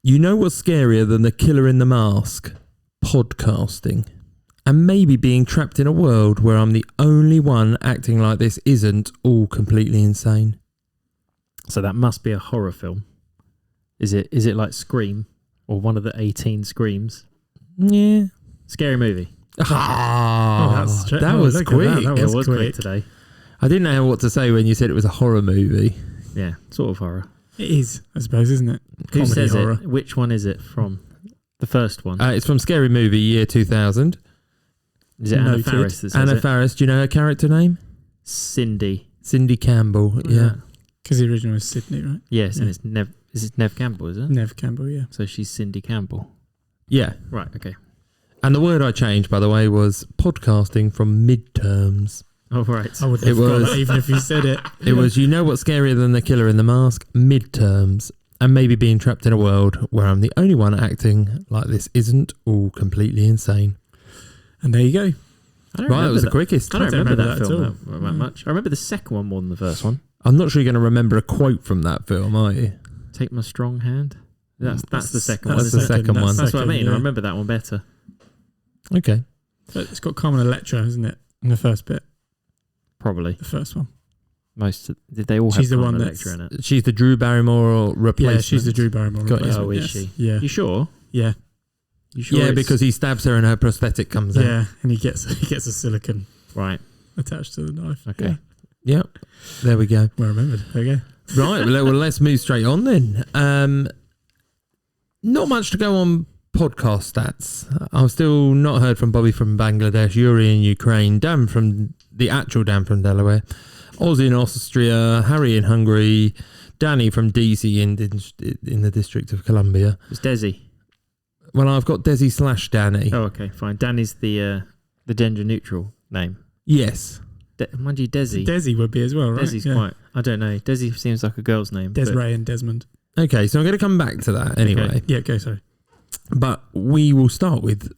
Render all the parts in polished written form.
You know what's scarier than the killer in the mask? Podcasting. And maybe being trapped in a world where I'm the only one acting like this isn't all completely insane. So that must be a horror film. Is it like Scream or one of the 18 Screams? Yeah. Scary Movie. That was quick. That was quick today. I didn't know what to say when you said it was a horror movie. Yeah, sort of horror. It is, I suppose, isn't it? Who Comedy says horror. it? Which one is it from? The first one. It's from Scary Movie, year 2000. Is it Anna Noted. Faris that says Anna it? Faris, do you know her character name? Cindy. Cindy Campbell, yeah. Because the original was Sydney, right? Yes, Yeah. and it's Nev. Is it Nev Campbell? Is it? Nev Campbell, yeah. So she's Cindy Campbell. Yeah. Right. Okay. And the word I changed, by the way, was podcasting from midterms. Oh right. I would have got that even if you said it. It was, you know what's scarier than the killer in the mask? Midterms. And maybe being trapped in a world where I'm the only one acting like this isn't all completely insane. And there you go. Right, that was the quickest. I don't remember that at film that much. I remember the second one more than the first one. I'm not sure you're going to remember a quote from that film, are you? Take my strong hand. That's the second one. That's the second one. That's what I mean. Yeah. I remember that one better. Okay. But it's got Carmen Electra, isn't it? In the first bit. Probably. The first one. Did they all have She's the Carmen one Electra in it? She's the Drew Barrymore replacement. Yeah, she's the Drew Barrymore Got you. replacement. Oh, is yes. she? Yeah. You sure? Yeah. You sure? Yeah, it's- because he stabs her and her prosthetic comes out. Yeah, and he gets a silicone Right. attached to the knife. Okay. Yeah. Yep. There we go. Well remembered. There you go. Right, well, let's move straight on then. Not much to go on podcast stats. I've still not heard from Bobby from Bangladesh, Yuri in Ukraine, Dan from Delaware, Ozzy in Austria, Harry in Hungary, Danny from DC in the District of Columbia. It's Desi. Well, I've got Desi / Danny. Oh, okay, fine. Danny's the gender neutral name. Yes. Mind you, Desi. Desi would be as well, right? Desi's quite. I don't know. Desi seems like a girl's name. but- Desiree and Desmond. Okay, so I'm going to come back to that anyway. Okay. Yeah, go, sorry. But we will start with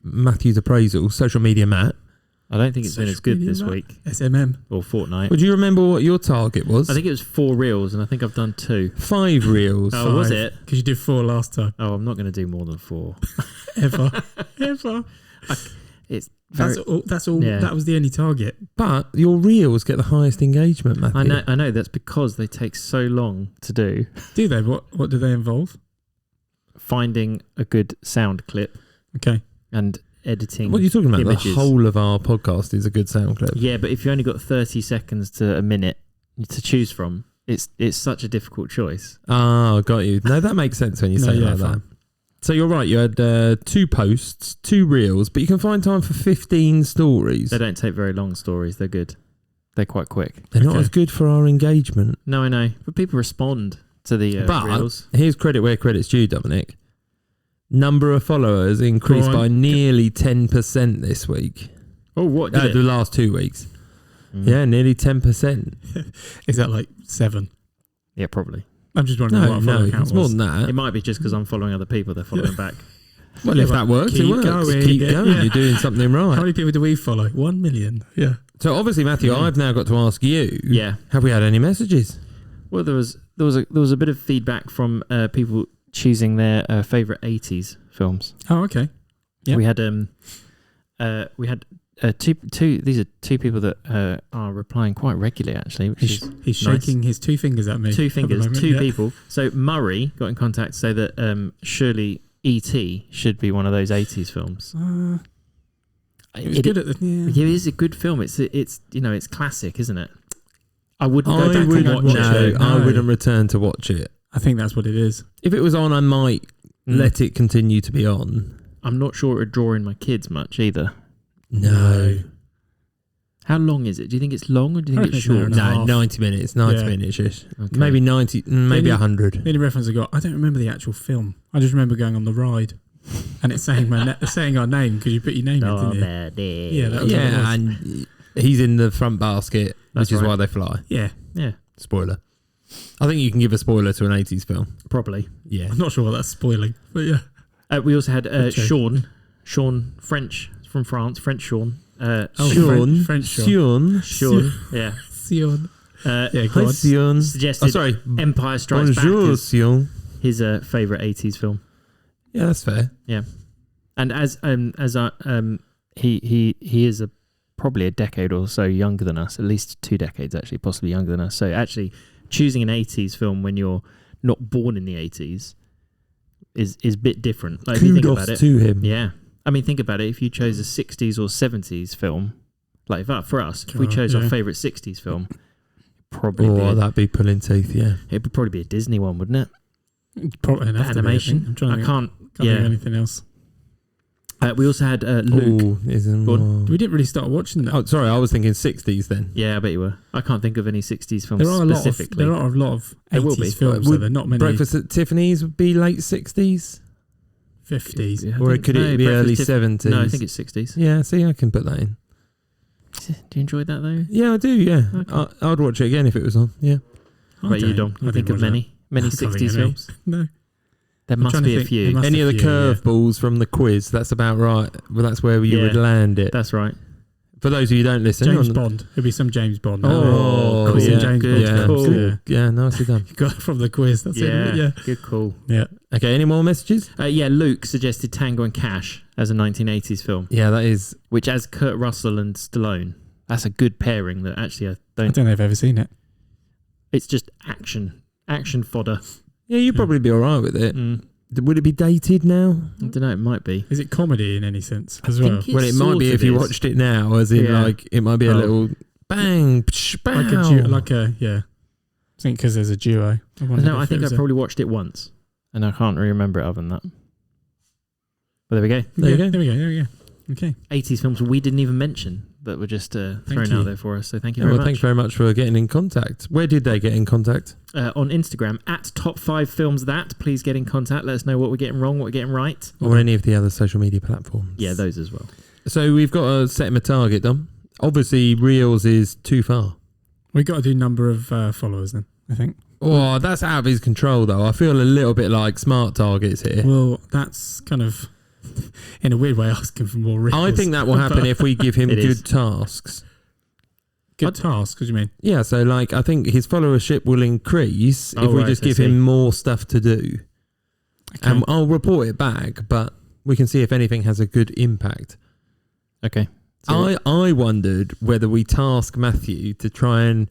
Matthew's appraisal, social media Matt. I don't think it's been as Social good media, this Matt. week SMM. or fortnight. Would you remember what your target was? I think it was 4 reels, and I think I've done 2. 5 reels. Oh, was it? Because you did 4 last time. Oh, I'm not going to do more than 4. Ever. Ever. It's very, That's all. Yeah. That was the only target. But your reels get the highest engagement, Matthew. I know. That's because they take so long to do. Do they? What do they involve? Finding a good sound clip Okay. and editing. What are you talking about? Images. The whole of our podcast is a good sound clip. Yeah, but if you only got 30 seconds to a minute to choose from, it's such a difficult choice. Ah, got you. No, that makes sense when you say it like that. So you're right. You had 2 posts, 2 reels, but you can find time for 15 stories. They don't take very long stories. They're good. They're quite quick. They're not Okay. as good for our engagement. No, I know. But people respond to the But reels. here's credit where credit's due, Dominic. Number of followers increased Go on. by nearly 10% this week. Oh, what did The it? last 2 weeks. Mm. Yeah, nearly 10%. Is that like 7? Yeah, probably. I'm just wondering what our No, follow count it's more was. than that. It might be just because I'm following other people. They're following back. Well, Yeah, if that but works, it keep works. going. Keep Yeah. going. Yeah. You're doing something How right. many people do we follow? 1 million. Yeah. So obviously, Matthew, I've now got to ask you. Yeah. Have we had any messages? Well, there was a bit of feedback from people choosing their favorite 80s films. Oh, okay. Yep. We had two. These are 2 people that are replying quite regularly, actually. Which is He's nice. shaking his 2 fingers at me. 2 at the fingers, moment, 2 yeah. people. So Murray got in contact to say that surely E.T. should be one of those 80s films. It was good at the. Yeah. It is a good film. It's it's classic, isn't it? I wouldn't go back and wouldn't, watch no, it. I wouldn't return to watch it. I think that's what it is. If it was on, I might let it continue to be on. I'm not sure it would draw in my kids much either. No. How long is it? Do you think it's long or do you I think reckon it's it's an hour short? and a No, half. 90 minutes. 90 Yeah. minutes-ish. Okay. Maybe 90, maybe Really? 100. The only reference I got, I don't remember the actual film. I just remember going on the ride, and it's saying saying our name because you put your name in, didn't you? Nobody. Yeah, that was what it Yeah, was. and he's in the front basket, That's which is right. why they fly. Yeah, Yeah, Spoiler. I think you can give a spoiler to an 80s film. probably. Yeah. I'm not sure what that's spoiling, but yeah. We also had Okay. Sean French from France, French Sean. Sean. French Sean. Sean, yeah. Sion. Yeah, go Hi, on. Sion. Suggested Empire Empire Strikes Bonjour, Back. Sion. his favourite 80s film. Yeah, that's fair. And he is probably a decade or so younger than us, at least 2 decades actually, possibly younger than us. So actually choosing an 80s film when you're not born in the 80s is a bit different. Like, if you think about it, to him. yeah. I mean, think about it. If you chose a 60s or 70s film, like for us, if we chose our favourite 60s film, that'd be pulling teeth, yeah. It would probably be a Disney one, wouldn't it? Probably an animation. I'm trying to can't think of anything else. We also had Luke. We didn't really start watching that. Oh, sorry, I was thinking 60s then. Yeah, I bet you were. I can't think of any 60s films There are specifically. a lot of There will 80s be. films, so they're not many. Breakfast at Tiffany's would be late 60s? 50s. Yeah, Or could it be early 70s? No, I think it's 60s. Yeah, see, I can put that in. Do you enjoy that though? Yeah, I do, yeah. Okay. I'd watch it again if it was on, yeah. Right, you don't. You think of many I can't 60s think of any. films? No. There must be a few. Any of the curveballs from the quiz, that's about right. Well, that's where you would land it. That's right. For those of you who don't listen. James Bond. It'll be some James Bond. Oh, cool. yeah. James Good Bond. call. Yeah. Yeah, nicely done. You got it from the quiz. That's it. Yeah. Good call. Yeah. Okay, any more messages? Luke suggested Tango and Cash as a 1980s film, Yeah, that is. which has Kurt Russell and Stallone. That's a good pairing that actually I I don't... don't know if I've ever seen it. It's just action fodder. Yeah, you'd probably be all right with it. Mm. Would it be dated now? I don't know, it might be. Is it comedy in any sense as I well? think Well, it might be if you watched it now, as in, like, it might be a little bang, psh, bang. I think because there's a duo. No, I think I probably watched it once, and I can't really remember it other than that. But there we go. There you go. There we go. Okay. 80s films we didn't even mention that were just thrown out there for us. So thank you very much. Thanks very much for getting in contact. Where did they get in contact? On Instagram at Top5Films. Please get in contact. Let us know what we're getting wrong, what we're getting right. Or any of the other social media platforms. Yeah, those as well. So we've got to set him a target, Dom. Obviously, Reels is too far. We've got to do number of followers then, I think. Oh, that's out of his control, though. I feel a little bit like smart targets here. Well, that's kind of, in a weird way, asking for more Reels. I think that will happen if we give him good tasks. Good tasks, what do you mean? Yeah, so like I think his followership will increase if we just give him more stuff to do. Okay. And I'll report it back, but we can see if anything has a good impact. Okay. So I wondered whether we task Matthew to try and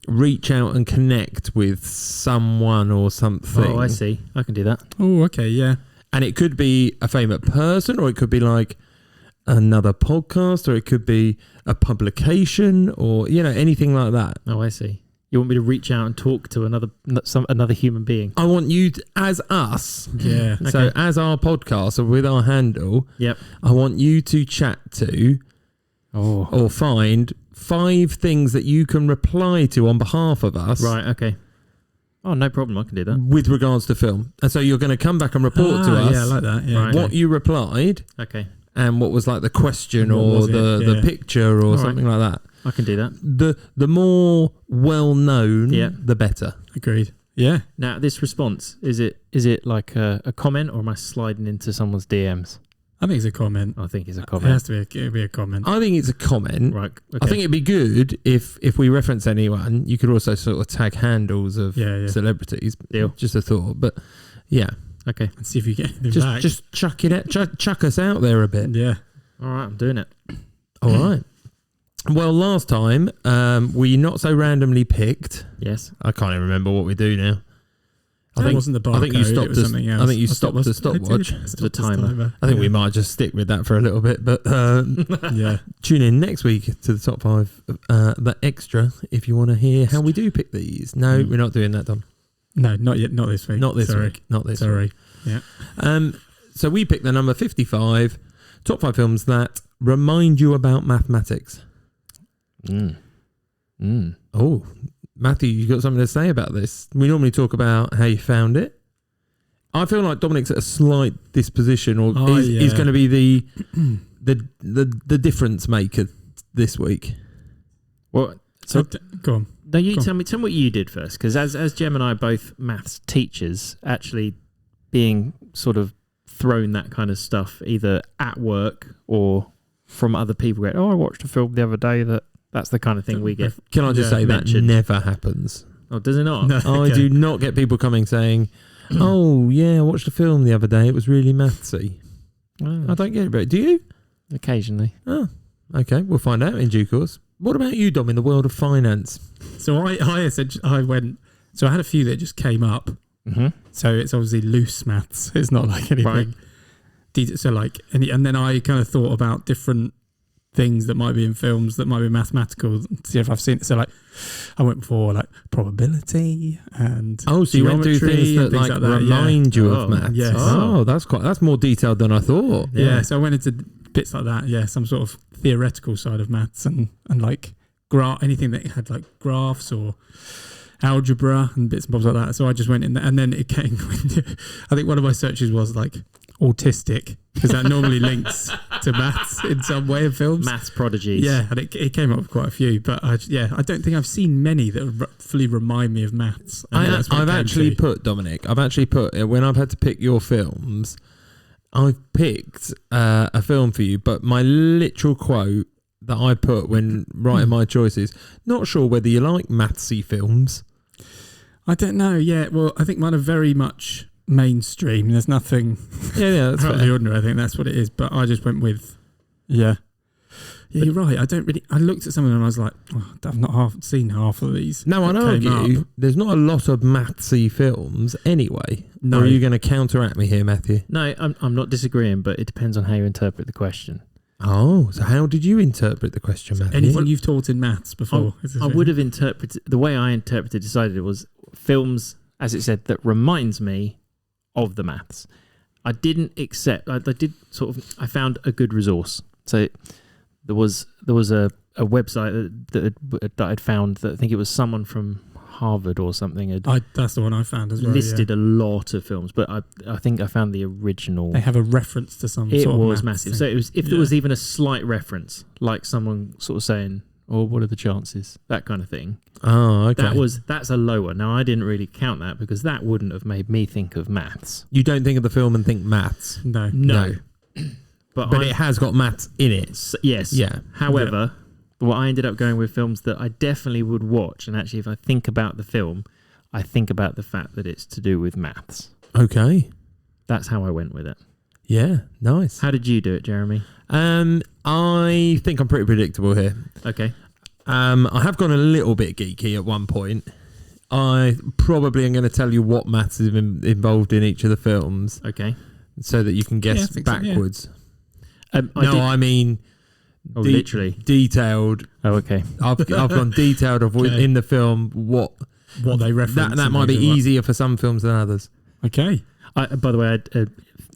reach out and connect with someone or something. Oh, I see. I can do that. Oh, okay, yeah. And it could be a famous person, or it could be like another podcast, or it could be a publication, or anything like that. Oh, I see. You want me to reach out and talk to another human being? I want you to, as us. Yeah. So Okay. as our podcast, or with our handle, Yep. I want you to chat to or find 5 things that you can reply to on behalf of us. Right. Okay. Oh, no problem. I can do that. With regards to film. And so you're going to come back and report to us. Yeah, I like that. Yeah. Right. what you replied Okay. and what was like the question What or was it? the Yeah. picture or All something like that. I can do that. The more well known, Yeah. the better. Agreed. Yeah. Now, this response, is it like a comment, or am I sliding into someone's DMs? I think it's a comment. I think it's a It comment. has to be a comment. I think it's a comment. Right. Okay. I think it'd be good if we reference anyone, you could also sort of tag handles of celebrities. Deal. Just a thought, but yeah. Okay. And see if you get anything back. Just chuck it out, chuck us out there a bit. Yeah. All right. I'm doing it. All right. Well, last time we not so randomly picked. Yes. I can't even remember what we do now. It wasn't the barcode. I think you stopped it was something else. I think you stopped the stopwatch. It's the timer. I think we might just stick with that for a little bit, but Yeah. tune in next week to the top 5, the extra, if you want to hear how we do pick these. No, we're not doing that, Dom. No, not yet. Not this week. Not this Sorry. week. Not this Sorry. week. Yeah. So we picked the number 55, top 5 films that remind you about mathematics. Oh, Matthew, you got something to say about this? We normally talk about how you found it. I feel like Dominic's at a slight disposition, or is going to be the difference maker this week. Well, so go on. no, you tell me what you did first, because as Jem and I are both maths teachers, actually being sort of thrown that kind of stuff either at work or from other people. Going, I watched a film the other day that's the kind of thing we get. Can I just say mentioned. that never happens? Oh, does it not? No, I do not get people coming saying, Oh, yeah, I watched a film the other day. It was really mathsy. I don't get it, but do you? Occasionally. Oh, okay. We'll find out in due course. What about you, Dom, in the world of finance? So I went. So I had a few that just came up. Mm-hmm. So it's obviously loose maths. It's not like anything. Right. So like, and then I kind of thought about different things that might be in films that might be mathematical. See if I've seen it. So like, I went for like probability and so you went through things that like remind you of maths. Yes. Oh, that's more detailed than I thought. Yeah. So I went into bits like that. Yeah, some sort of theoretical side of maths and like anything that had like graphs or algebra and bits and bobs like that. So I just went in there, and then it came. I think one of my searches was like autistic, because that normally links to maths in some way in films. Maths prodigies. Yeah, and it came up with quite a few, but I don't think I've seen many that fully remind me of maths. I've actually put, Dominic, when I've had to pick your films, I've picked a film for you, but my literal quote that I put when writing my choices, not sure whether you like mathsy films. I don't know. Yeah, well, I think mine are very much mainstream. There's nothing that's out of the ordinary. I think that's what it is. But I just went with, yeah, you're right. I looked at some of them and I was like, I've not seen half of these. No, I'd argue there's not a lot of mathsy films anyway. No. Or are you going to counteract me here, Matthew? No, I'm not disagreeing, but it depends on how you interpret the question. Oh, so how did you interpret the question, Matthew? Anything you've taught in maths before? I would have interpreted, the way I decided it was films, as it said, that reminds me of the maths. I didn't accept, I found a good resource. So there was a website that I'd found that I think it was someone from Harvard or something. That's the one I found as well. Listed a lot of films, but I think I found the original. They have a reference to some. It sort of was massive. Thing. So it was, if there was even a slight reference, like someone sort of saying, "Oh, what are the chances?" That kind of thing. Oh, okay. That's a lower. Now I didn't really count that because that wouldn't have made me think of maths. You don't think of the film and think maths. No. But it has got maths in it. Yes. Yeah. However. Well, I ended up going with films that I definitely would watch. And actually, if I think about the film, I think about the fact that it's to do with maths. Okay. That's how I went with it. Yeah, nice. How did you do it, Jeremy? I think I'm pretty predictable here. Okay. I have gone a little bit geeky at one point. I probably am going to tell you what maths is involved in each of the films. Okay. So that you can guess backwards. So, I mean... literally detailed. Oh, okay. I've gone detailed of in the film what they reference. That might be easier for some films than others. Okay. By the way,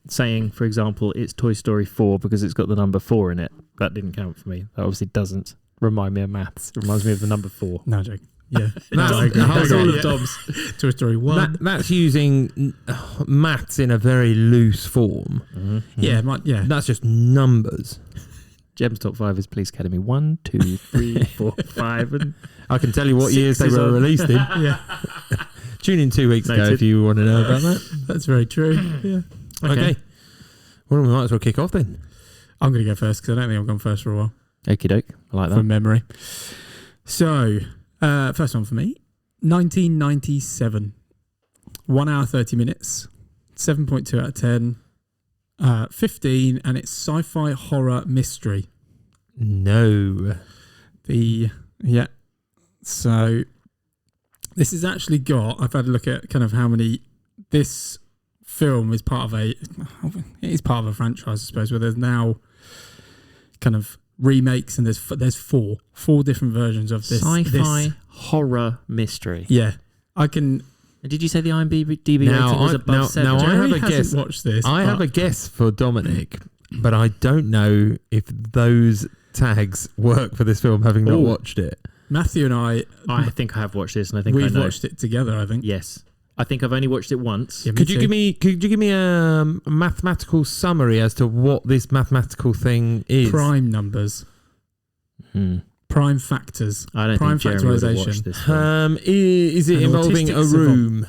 saying, for example, it's Toy Story 4 because it's got the number 4 in it. That didn't count for me. That obviously doesn't remind me of maths. It reminds me of the number 4. No joke. Yeah. That's all of Dom's. Toy Story 1. That's using maths in a very loose form. Mm-hmm. Yeah. That's just numbers. Jem's top 5 is Police Academy 1, 2, 3, 4, 5, and I can tell you what years they were released in. Yeah. Tune in 2 weeks ago if you want to know about that. That's very true. Yeah. Okay. Well, we might as well kick off then. I'm going to go first because I don't think I've gone first for a while. Okie doke. I like that. From memory. So, first one for me, 1997. 1 hour, 30 minutes. 7.2 out of 10. 15, and it's sci-fi horror mystery. No. So this has actually got, I've had a look at kind of how many, this film is part of it is part of a franchise, I suppose, where there's now kind of remakes, and there's four different versions of this sci-fi horror mystery. Yeah. I can... Did you say the IMDb rating was above 7? Now I have a guess. Watched this, I have a guess for Dominic, but I don't know if those tags work for this film, having not watched it. Matthew and I think I have watched this, and I think we've watched it together. I think. Yes, I think I've only watched it once. Yeah, could you give me a mathematical summary as to what this mathematical thing is? Prime numbers. Prime factors. I don't prime think Jeremy would have watched this film. Is it involving a room?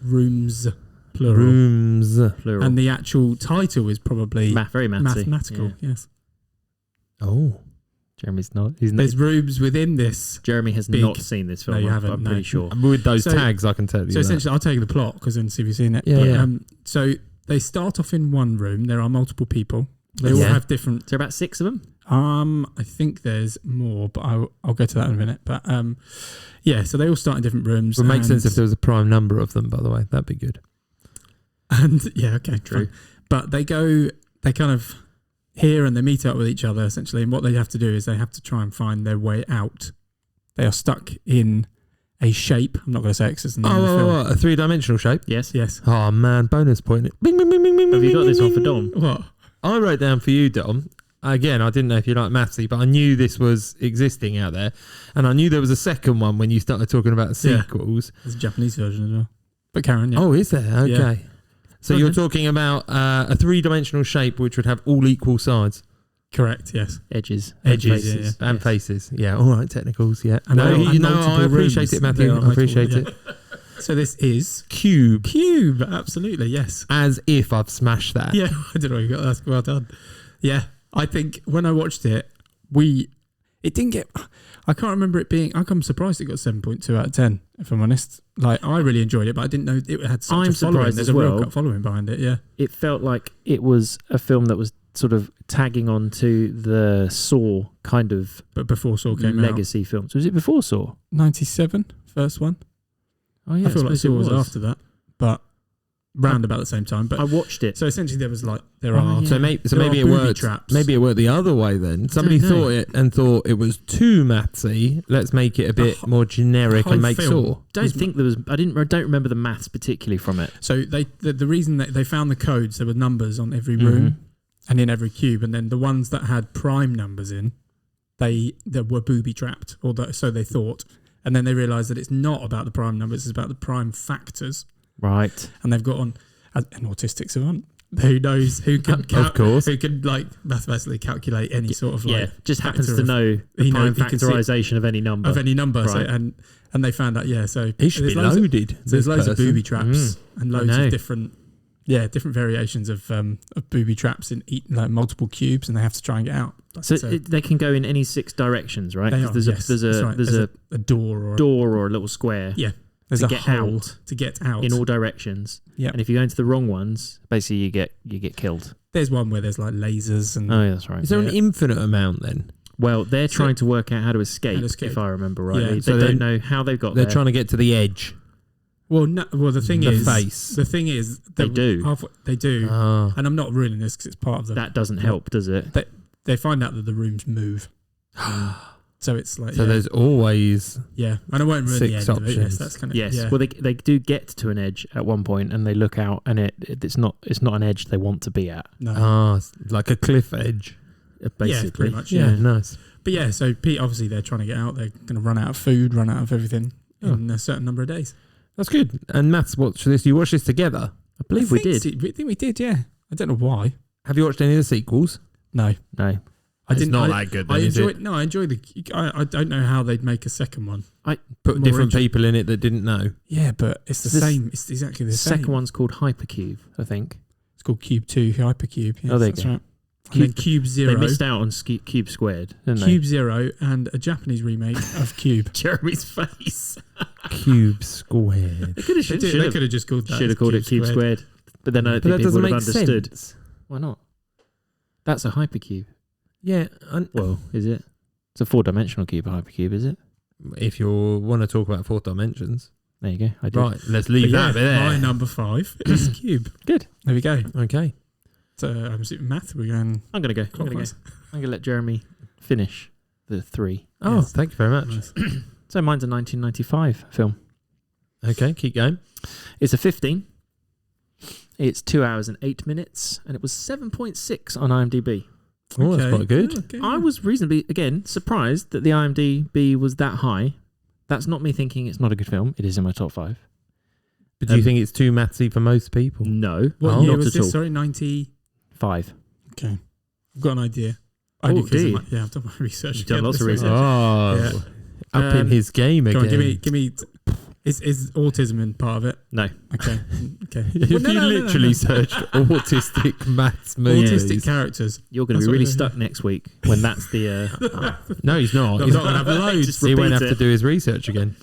Rooms, plural. Rooms, plural. And the actual title is probably very mathsy. mathematical. Yeah. Yes. Oh, Jeremy's not. He's There's rooms within this. Jeremy has big- not seen this film. No, you haven't, I'm no. pretty sure. With those So- tags, I can tell you So that. essentially, I'll tell you the plot because then see if you've seen it. Yeah, But, yeah. So they start off in one room. There are multiple people. They all Yeah. have different. Is there about 6 of them? I think there's more, but I'll go to that in a minute. But yeah, so they all start in different rooms. It would make sense and- if there was a prime number of them, by the way. That'd be good. And yeah, okay, True. fine. But they kind of here and they meet up with each other essentially. And what they have to do is they have to try and find their way out. They are stuck in a shape. I'm not going to say X is the name of the film. A 3-dimensional shape. Yes. Yes. Oh man, bonus point. Bing, bing, bing, bing, bing, Have you bing, got bing, this one bing, for bing. Dom? What? I wrote down for you, Dom. Again, I didn't know if you like mathsy, but I knew this was existing out there, and I knew there was a second one when you started talking about Yeah. sequels. There's a Japanese version as well. But Karen, yeah. Oh, is there? Okay. Yeah. So Okay. you're talking about a 3-dimensional shape which would have all equal sides Correct, yes. Edges. Edges, faces. yeah. and Yes. faces. Yeah, all right, technicals. Yeah. And No, they all- you and know, I multiple appreciate rooms. it, Matthew. They are I appreciate multiple, it. So this is Cube. Cube, absolutely, yes. As if I've smashed that. Yeah, I don't know what you got. That's well done. Yeah, I think when I watched it, it didn't get. I can't remember it being. I'm surprised it got 7.2 out of 10. If I'm honest, like I really enjoyed it, but I didn't know it had such I'm a following. surprised There's as a real well. following behind it. Yeah, It felt like it was a film that was sort of tagging on to the Saw kind of but before Saw came out, legacy films. Was it before Saw? 97, first one. Oh yeah, I feel like suppose it Saw was after that, but round about the same time. But I watched it. so essentially, there was like there Oh, are yeah. So maybe There maybe are it booby worked. traps. Maybe it worked the other way. Then somebody know. thought it was too mathsy. Let's make it a bit more generic whole and make film. Saw. don't think there was. I don't remember the maths particularly from it. So the reason that they found the codes, there were numbers on every room and in every cube, and then the ones that had prime numbers in, they were booby trapped, so they thought, and then they realised that it's not about the prime numbers; it's about the prime factors, Right. and they've got on an autistic savant who knows who can Of course. who can like mathematically calculate any sort of Yeah. like Just happens factor to of- know the he prime he can see- factorization of any number. of any number, so, Right. and they found out so He should be there's loads of- loaded. So there's this loads of person. booby traps and loads know. of different variations of booby traps in like multiple cubes, and they have to try and get out. So they can go in any 6 directions, right? They 'Cause are, there's a yes, there's that's a right. there's a a door or door or a little square there's to a get hole out to get out. in all directions. Yeah. And if you go into the wrong ones, basically you get killed. There's one where there's like lasers and Oh yeah, that's right. Is there an Yeah. infinite amount then? Well, they're So- trying to work out how to escape, How to escape. if I remember rightly. Yeah. They So don't know how they've got They're there. trying to get to the edge. the thing The is face. The thing is They do. They do, Ah. and I'm not ruining this because it's part of the. That doesn't help, does it? They find out that the rooms move, so it's like So there's always and I won't ruin the 6 end of it. Yes, options. that's kind of Yes. Well, they do get to an edge at one point, and they look out, and it's not an edge they want to be at. no. like a cliff edge. Basically, pretty much, Yeah, yeah. nice. But yeah, so Pete, obviously they're trying to get out. They're going to run out of food, run out of everything Oh. in a certain number of days. That's good. And Matt's watched this. You watched this together. I believe we did. I think we did, yeah. I don't know why. Have you watched any of the sequels? No. No, I It's didn't. not I, that good I then, is enjoyed. it? No, I enjoyed the. I don't know how they'd make a second one. Put more different inter- people in it that didn't know. Yeah, but it's the This- same. It's exactly the the same. second one's called Hypercube, I think. It's called Cube 2, Hypercube. Yes, Oh, there you that's go. right. And then Cube Zero. They missed out on Cube Squared, didn't Cube Zero and a Japanese remake of Cube. they? Jeremy's face. Cube squared. They could have They could have just called that. should have called it Cube Squared, but then I don't But think that people doesn't would have make understood. sense. Why not? That's a hypercube. Yeah. Well, is it? It's a 4-dimensional cube. A hypercube, is it? If you want to talk about 4th dimensions. There you go. I did. Right, let's leave that bit My there. number 5 is Cube. Good. There we go. Okay. So I'm assuming math. We're going I'm gonna go. clockwise. I'm gonna let Jeremy finish the 3. Oh, Yes. thank you very much. Nice. So mine's a 1995 film. Okay, keep going. It's a 15. It's 2 hours and 8 minutes, and it was 7.6 on IMDb. Oh, that's Okay. quite good. Okay. I was reasonably, again, surprised that the IMDb was that high. That's not me thinking it's not a good film. It is in my top 5. But do you think it's too mathsy for most people? No, What Oh, year not was at this? all. Sorry, 90. 5. Okay. I've got an idea. Oh, Only 'cause do of you? my- yeah, I've done my research. You've done again lots of this week. research. Oh, Yeah. up in his game Go again. on, give me Is autism in part of it? No. Okay. If you literally searched autistic maths movies, autistic characters. You're going to be really stuck next week when that's the... no, he's not. He's not going to have loads. Just He won't repeat have to do his research again.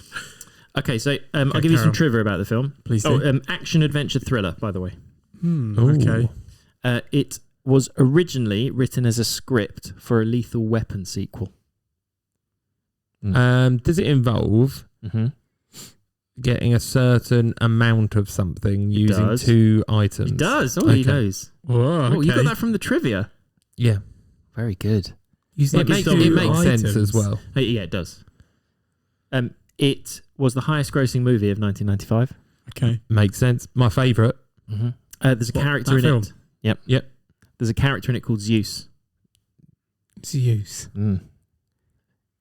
Okay, so I'll give you some Carol. trivia about the film. Please do. Action-adventure thriller, by the way. Okay. It was originally written as a script for a Lethal Weapon sequel. Does it involve getting a certain amount of something using does. 2 items? It does. Oh, he Okay. knows. Whoa, Oh, you got that from the trivia. Yeah. Very good. It makes sense as well. Yeah, it does. It was the highest-grossing movie of 1995. Okay. Makes sense. My favourite. There's a character in film? it. Yep. There's a character in it called Zeus. Zeus.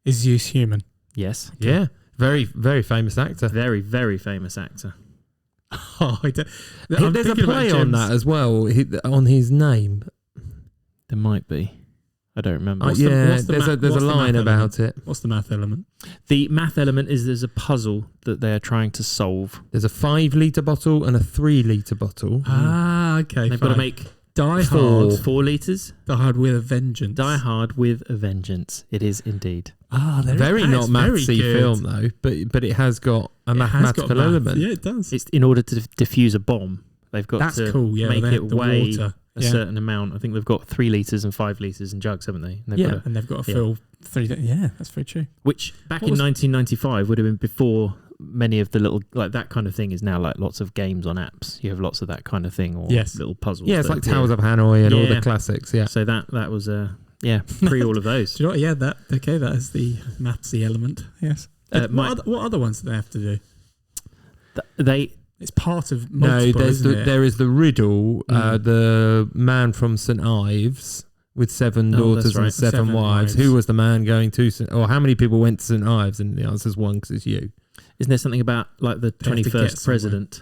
Is Zeus human? Yes. Yeah. Very, very famous actor. Very, very famous actor. Oh, There's a play on that as well, on his name. There might be. I don't remember. There's a line about it. What's the math element? The math element is there's a puzzle that they're trying to solve. There's a 5-litre bottle and a 3-litre bottle. Ah, okay. They've got to make Die Four. Hard. 4 litres. Die Hard with a vengeance. Die Hard with a vengeance. It is indeed. Ah, Very not mathsy film though, but it has got a mathematical element. Yeah, it does. It's in order to defuse a bomb. They've got That's to cool. Yeah, make they it have the weigh water. a certain amount. I think they've got 3 litres and 5 litres in jugs, haven't they? And And they've got to fill 3. Yeah, that's very true. which back in 1995 would have been before many of the little, like that kind of thing is now like lots of games on apps. You have lots of that kind of thing, or little puzzles. Yeah, it's like Tales of Hanoi and all the Yeah. classics. Yeah. So that was pre all of those. Do you know what? Yeah, that is the mathsy element. Yes. What other ones do they have to do? It's part of multiple, there is the riddle, the man from St Ives with 7 daughters and 7 wives. Who was the man going to or how many people went to St Ives? And the answer is 1 because it's you. Isn't there something about like the 21st president?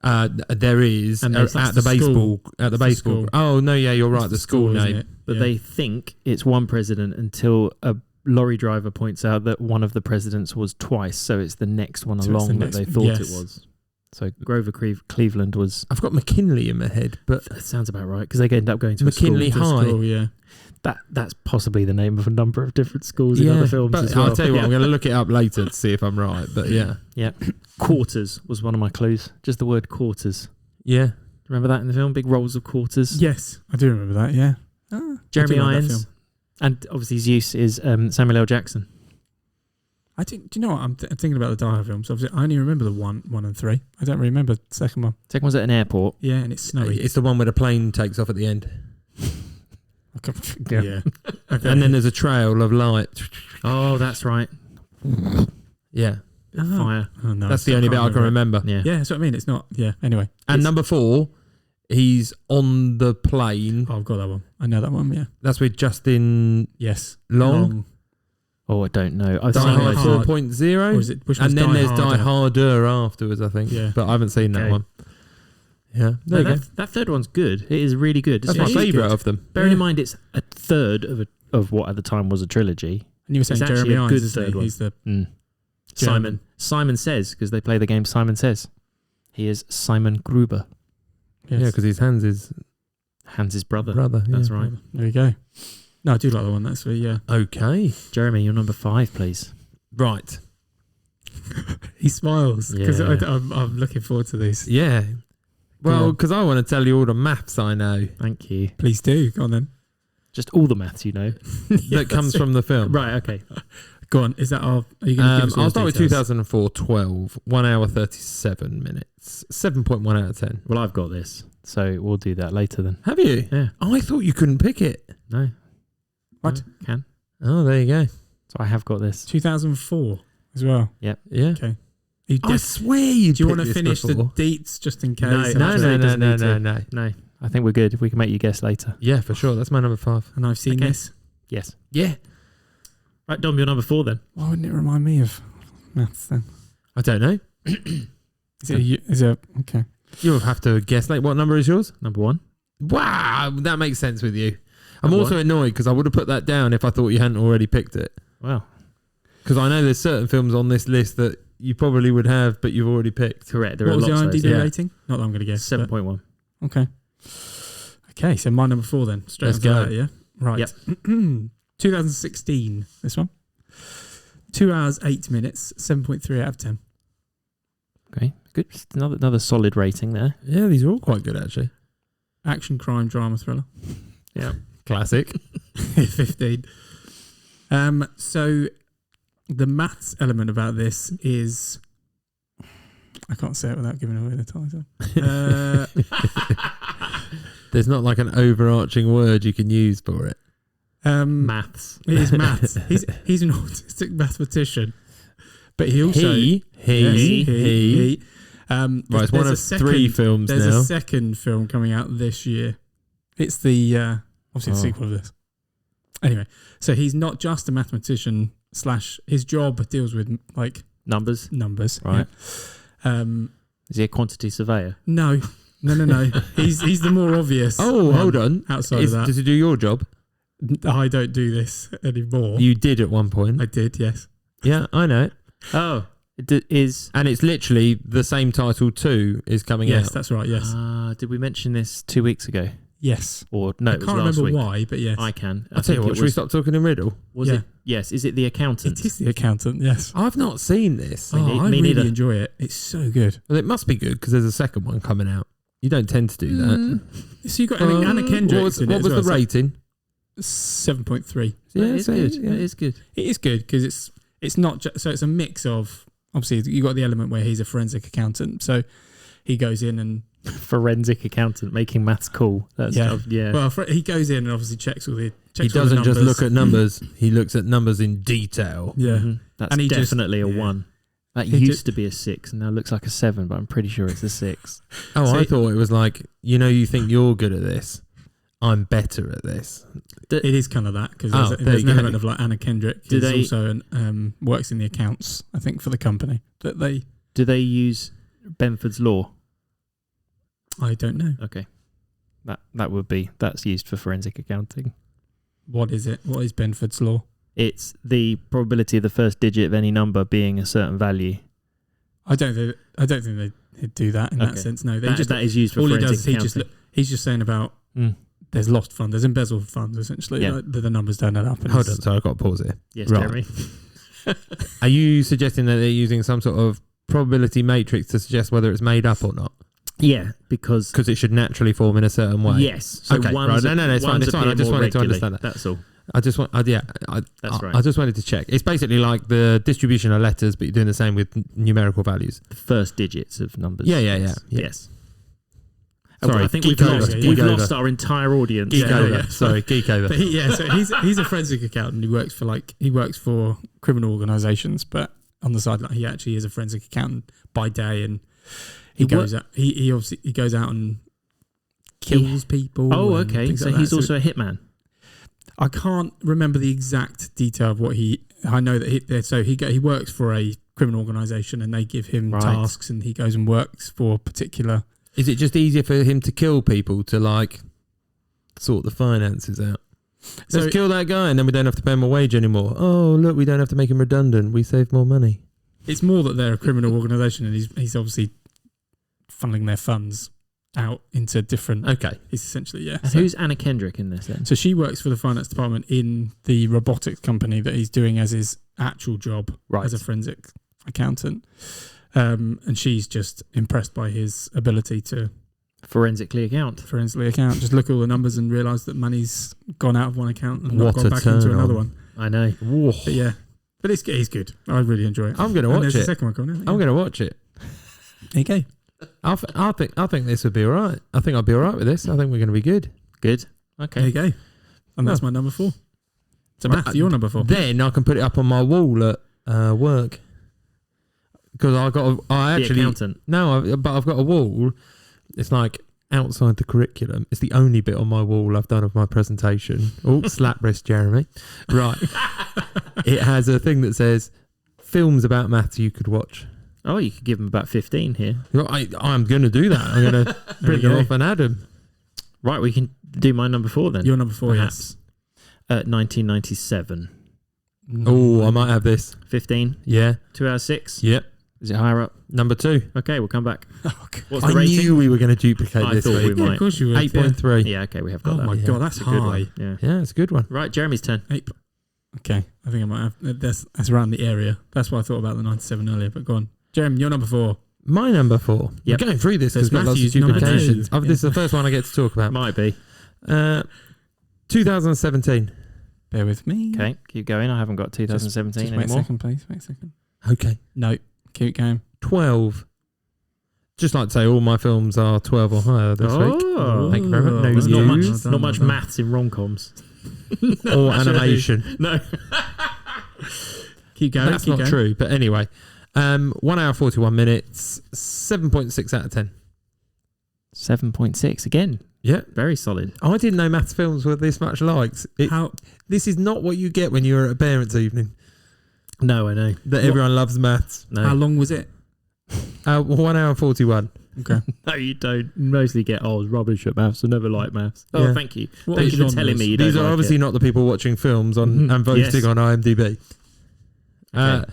There is And at the baseball. At the baseball. school. Oh no, yeah, you're right. The school name. But they think it's 1 president until a lorry driver points out that one of the presidents was twice, so it's the next one along that they thought it was. So Grover Cleveland was... I've got McKinley in my head, but... That sounds about right, because they end up going to McKinley a school. High. School, yeah. That's possibly the name of a number of different schools in other films but as well. I'll tell you what, I'm going to look it up later to see if I'm right, but yeah. Yeah. Quarters was one of my clues. Just the word quarters. Yeah. Remember that in the film? Big rolls of quarters. Yes, I do remember that, yeah. Jeremy I do like that Irons. film. And obviously Zeus is Samuel L. Jackson. Do you know what? I'm thinking about the Die Hard films. Obviously, I only remember the 1 and 3. I don't remember the second one. Second one's at an airport. Yeah, and it's snowy. It's the one where the plane takes off at the end. Yeah. Okay. And then there's a trail of light. Oh, that's right. Yeah. Fire. Oh, no, That's the only bit I can remember. Yeah. Yeah, that's what I mean. It's not. Yeah. Anyway. And number 4, he's on the plane. Oh, I've got that one. I know that one. Yeah. That's with Justin Yes. Long. Oh, I don't know. I've Die seen Hard those. Hard. 4.0. Or is it, which And was then there's Die Harder? Harder afterwards, I think. Yeah. But I haven't seen that Okay. one. Yeah. There you go. That third one's good. It is really good. That's my It's- favourite of them. Bearing in mind it's a third of what at the time was a trilogy. And you were saying It's actually Jeremy a Irons, good isn't he? third one. He's the Simon. Simon Says, because they play the game Simon Says. He is Simon Gruber, yes. Yeah, because his hands is Hans' brother. yeah. That's right. There you go. No, I do like the one. That's yeah. Okay. Jeremy, you're number 5, please. Right. He smiles because Yeah. I'm looking forward to these. Yeah. Well, on. because I want to tell you all the maths I know Thank you. Please do. Go on then. Just all the maths you know. that comes from the film. Right, okay. Go on. Is that our? Are you going to give us all I'll the start with details? 2004, 12, 1 hour 37 minutes, 7.1 out of 10. Well, I've got this, so we'll do that later then. Have you? Yeah. I thought you couldn't pick it. No. What? No, can. Oh, there you go. So I have got this. 2004 as well. Yeah. Okay. You I def- swear you. do you want to picked finish this before. the deets just in case? No, And No, I've- no, It no, doesn't no, need to. no. No, I think we're good. We can make you guess later. Yeah, for sure. That's my number 5. And I've seen Okay. this. Yes. Yeah. Right, Dom, you're number 4 then. Why wouldn't it remind me of maths then? I don't know. Is it okay? You'll have to guess. Like, what number is yours? Number 1. Wow, that makes sense with you. I'm Number also annoyed because I would have put that down if I thought you hadn't already picked it. Wow. Because I know there's certain films on this list that you probably would have, but you've already picked. Correct. There What are was the lots of IMDb those. Yeah. rating? Not that I'm going to guess. 7.1. Okay. Okay, so my number 4 then. Straight Let's onto go. that, yeah? Right. Yep. 2016, this one. 2 hours, 8 minutes, 7.3 out of 10. Okay, good. Another solid rating there. Yeah, these are all quite good actually. Action, crime, drama, thriller. Yeah. Classic. 15. So the maths element about this is... I can't say it without giving away the title. There's not like an overarching word you can use for it. Maths. It is maths. He's an autistic mathematician, but he also He. Right, it's one of 3 films There's now. a second film coming out this year. It's the obviously the sequel of this. Anyway, so he's not just a mathematician / his job deals with like Numbers. Yeah. Right. Is he a quantity surveyor? No. He's the more obvious. Oh, hold on. Outside of that, Does he do your job? I don't do this anymore. You did at one point. I did, yes. Yeah, I know. Oh, is And it's literally the same title 2 is coming Yes, out. that's right. Yes, Did we mention this 2 weeks ago? yes. Or no, I it was can't last remember week. why, but yes. I can. I'll tell you think what, it should we was- stop talking in riddle? Was Yeah. it? Yes. Is it the accountant? It is the accountant. Yes. I've not seen this. Oh, I me really neither. enjoy it. It's so good. Well, it must be good because there's a second one coming out. You don't tend to do that. So you got Anna Kendrick. What was the rating? 7.3. Yeah, it is so, good. yeah. It is good. It is good because it's not just, so it's a mix of, obviously you got the element where he's a forensic accountant, so he goes in and Forensic accountant making maths cool. That's Yeah. well he goes in and obviously checks all the He doesn't just look at numbers. He looks at numbers in detail. Yeah. Mhm. That's And he just- definitely a yeah. 1. That He used to be a 6 and now looks like a 7, but I'm pretty sure it's a 6. Oh, So I thought it was like, you think you're good at this. I'm better at this. It is kind of that because Oh, there's you an go. element of like Anna Kendrick Do who's they- also works in the accounts, I think, for the company that they. Do they use Benford's Law? I don't know. Okay. That's used for forensic accounting. What is it? What is Benford's Law? It's the probability of the first digit of any number being a certain value. I don't think they do that in that Okay. sense. No, they That is used for all he forensic does is accounting. he's just saying about there's lost funds, there's embezzled funds essentially. Yeah. Like, the numbers don't add up. And Hold on, so I've got to pause here. Yes, Right. Jeremy. Are you suggesting that they're using some sort of probability matrix to suggest whether it's made up or not? Yeah, because Because it should naturally form in a certain way. yes. So Okay, ones right. No, it's fine. ones It's fine. I appear just more wanted to regularly. understand that. That's all. I just want, That's right. I just wanted to check. It's basically like the distribution of letters, but you're doing the same with numerical values. The first digits of numbers. Yeah. Yes. Sorry, I think geek we've over, lost, geek we've over. lost our entire audience. Geek Yeah, over. yeah. Sorry, geek over. But so he's a forensic accountant. He works for criminal organisations, but on the side, like, he actually is a forensic accountant by day, and he goes out and kills people. Oh, and okay. things So like he's that. also a hitman. I can't remember the exact detail of what I know that he works for a criminal organisation, and they give him Right. tasks, and he goes and works for particular. Is it just easier for him to kill people to like sort the finances out? So- Let's kill that guy and then we don't have to pay him a wage anymore. Oh, look, we don't have to make him redundant. We save more money. It's more that they're a criminal organisation, and he's obviously funneling their funds out into different. Okay. It's essentially, yeah. And So- who's Anna Kendrick in this then? So she works for the finance department in the robotics company that he's doing as his actual job Right. as a forensic accountant. And she's just impressed by his ability to Forensically account. forensically account, just look at all the numbers and realise that money's gone out of one account and not What gone a back turn into another on. one. I know. Whoa. But yeah, but it's good. I really enjoy it. I'm going to And watch there's a it. second one coming out. I'm going to watch it. There you go. I think this would be all right. I think I'll be all right with this. I think we're going to be good. Good. There Okay. you go. And that's my number 4. So Matt, your number 4. Then I can put it up on my wall at work. Because The accountant. but I've got a wall. It's like outside the curriculum. It's the only bit on my wall I've done of my presentation. Oh, slap wrist, Jeremy. Right. It has a thing that says films about maths you could watch. Oh, you could give him about 15 here. I'm going to do that. I'm going to print we them go. off and add them. Right, we can do my number 4 then. Your number 4, Perhaps. 1997. yes. 15. Oh, I might have this. 2 hours 6. Yep. Is it higher up? Number 2. Okay, we'll come back. Oh, God. What's I the rating? knew we were going to duplicate I this thought we week. might. Of course you would. 8.3. Yeah, okay, we have got Oh that. my Yeah. God, that's It's a good high. one. Yeah. Yeah, it's a good one. Right, Jeremy's turn. Okay, I think I might have. That's around the area. That's why I thought about the 97 earlier. But go on, Jeremy, you're number 4. My number 4. Yep. We're going through this because There's we've got lots of Matthew's number duplications. 2. This is the first one I get to talk about. Might be. 2017. Bear with me. Okay, keep going. I haven't got 2017 Just wait a anymore. second, please. Wait a second. Okay. No, keep going. 12. Just like to say, all my films are 12 or higher this week. Oh. Thank you very much. No There's news. not much, Well done, not much well done. maths in rom-coms. Or animation. No. Keep going. That's keep not going. true. But anyway, 1 hour 41 minutes, 7.6 out of 10. 7.6 again. Yeah. Very solid. I didn't know maths films were this much liked. How? This is not what you get when you're at a parents' evening. No, I know. That everyone loves maths. No. How long was it? 1 hour 41. Okay. No, you don't. You mostly get, I was rubbish at maths. I never liked maths. Oh, Yeah. thank you. What Thank you for genres? telling me you These don't are like obviously it. not the people watching films on and voting Yes. on IMDb.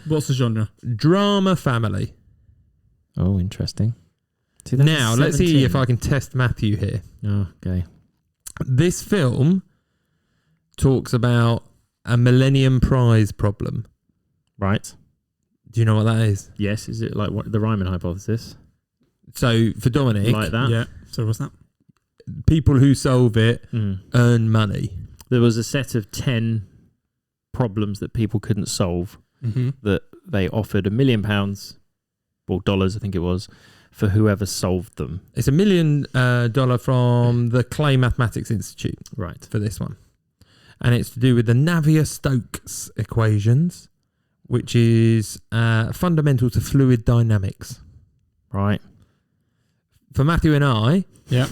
What's the genre? Drama family. Oh, interesting. Now, let's see 2017. if I can test Matthew here. Oh, okay. This film talks about a Millennium Prize problem. Right. Do you know what that is? Yes. Is it like what, the Riemann hypothesis? So for Dominic, Like that? Yeah. So what's that? people who solve it earn money. There was a set of 10 problems that people couldn't solve Mm-hmm. that they offered £1 million, or dollars, I think it was, for whoever solved them. It's $1 million from the Clay Mathematics Institute Right. for this one. And it's to do with the Navier-Stokes equations, which is fundamental to fluid dynamics. Right. For Matthew and I, Yeah.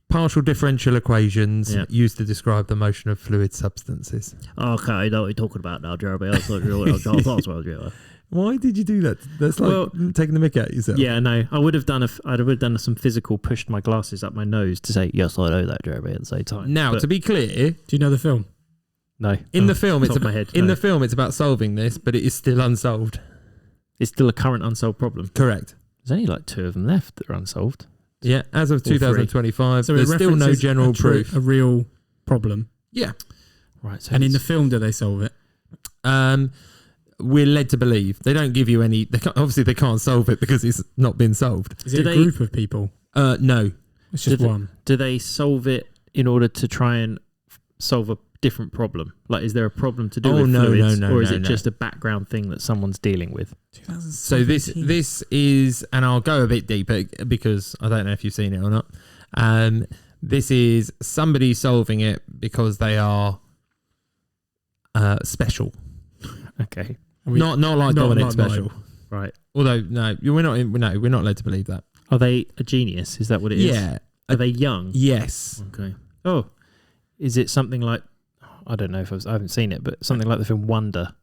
partial differential equations Yeah. used to describe the motion of fluid substances. Okay, I know what you're talking about now, Jeremy. I thought you were Why did you do that? That's like taking the mick out of yourself. Yeah, no. I would have done some physical, pushed my glasses up my nose to say, yes, I know that, Jeremy, at the same time. Now, But to be clear, Do you know the film? no. in the film, top it's of my about, head, in no. the film, it's about solving this, but it is still unsolved. It's still a current unsolved problem. Correct. There's only like 2 of them left that are unsolved. Yeah, as of 2025, So it there's still no references general proof. a real problem. Yeah. Right. So And in the film, do they solve it? We're led to believe they don't give you any. Obviously, they can't solve it because it's not been solved. Is Do it a they- group of people? No. It's just Do they- one. do they solve it in order to try and solve a different problem? Like, is there a problem to do Oh, with no, fluids, no, or is no, it no. just a background thing that someone's dealing with? So this is, and I'll go a bit deeper because I don't know if you've seen it or not. This is somebody solving it because they are special, Okay. not like not- Dominic not special. Right. Although we're not led to believe that. Are they a genius? Is that what it is? Yeah. Are they young? Yes. Okay. Oh, is it something like, I don't know if I haven't seen it, but something like the film Wonder?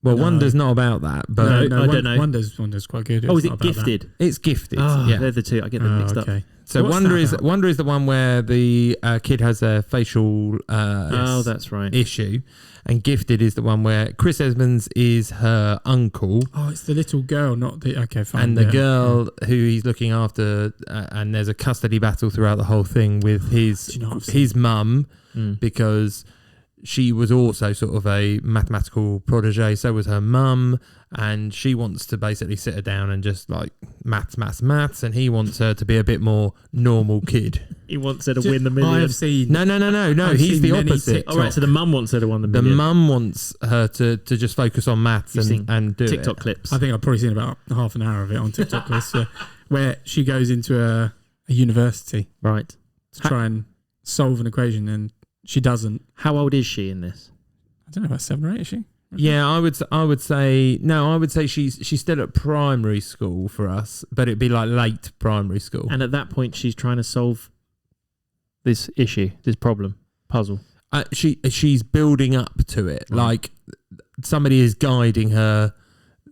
Well, No. Wonder's not about that, but No, I don't know. Wonder's quite good. Oh, is It's it not about that. Gifted? it's gifted. Oh, yeah. they're the two. I get them mixed up. Okay. So What's Wonder that is about? Wonder is the one where the kid has a facial Oh, that's right. issue, and Gifted is the one where Chris Evans is her uncle, Oh, it's the little girl, not the. Okay, fine. and the yeah. girl who he's looking after, and there's a custody battle throughout the whole thing with Do his you know what I've seen? his mum, Mm. because she was also sort of a mathematical protege. So was her mum, and she wants to basically sit her down and just like maths, and he wants her to be a bit more normal kid. He wants her to Ju- win the I million. have seen. No. I've He's seen the many opposite. Oh, right. So the mum wants her to win the The million. mum wants her to just focus on maths You've seen and do TikTok it. clips. I think I've probably seen about half an hour of it on TikTok list, where she goes into a university Right. to try and solve an equation, and she doesn't. How old is she in this? I don't know, about 7 or 8, is she? Yeah, I would say no. I would say she's still at primary school for us, but it'd be like late primary school. And at that point, she's trying to solve this issue, this problem, puzzle. She's building up to it, Right. like somebody is guiding her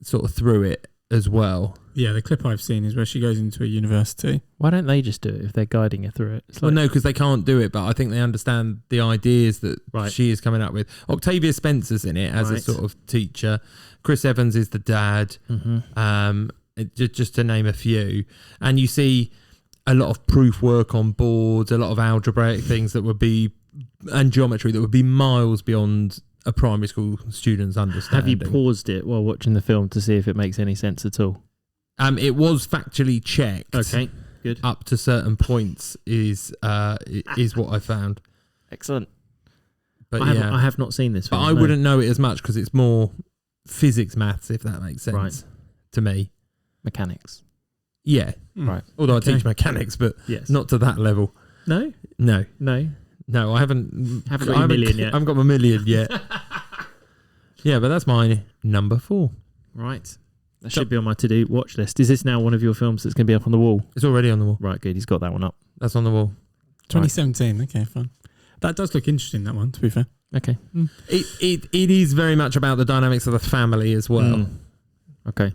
sort of through it as well. Yeah, the clip I've seen is where she goes into a university. Why don't they just do it if they're guiding her through it? It's Well, like, no, because they can't do it, but I think they understand the ideas that Right. she is coming up with. Octavia Spencer's in it as a Right. sort of teacher. Chris Evans is the dad. Mhm. just to name a few. And you see a lot of proof work on boards, a lot of algebraic things and geometry that would be miles beyond a primary school student's understanding. Have you paused it while watching the film to see if it makes any sense at all? It was factually checked. Okay, good. Up to certain points is what I found. Excellent. But I have not seen this but film. I wouldn't know it as much because it's more physics maths, if that makes sense, Right. to me. Mechanics. Yeah. Right. Although Okay. I teach mechanics, but Yes. not to that level. No? No. No. I haven't Haven't got your million yet. I haven't got my million yet. Yeah, but that's my number 4. Right. That should be on my to-do watch list. Is this now one of your films that's going to be up on the wall? It's already on the wall. Right, good. He's got that one up. That's on the wall. 2017. Okay, fine. That does look interesting, that one, to be fair. Okay. It is very much about the dynamics of the family as well. Mm. Okay.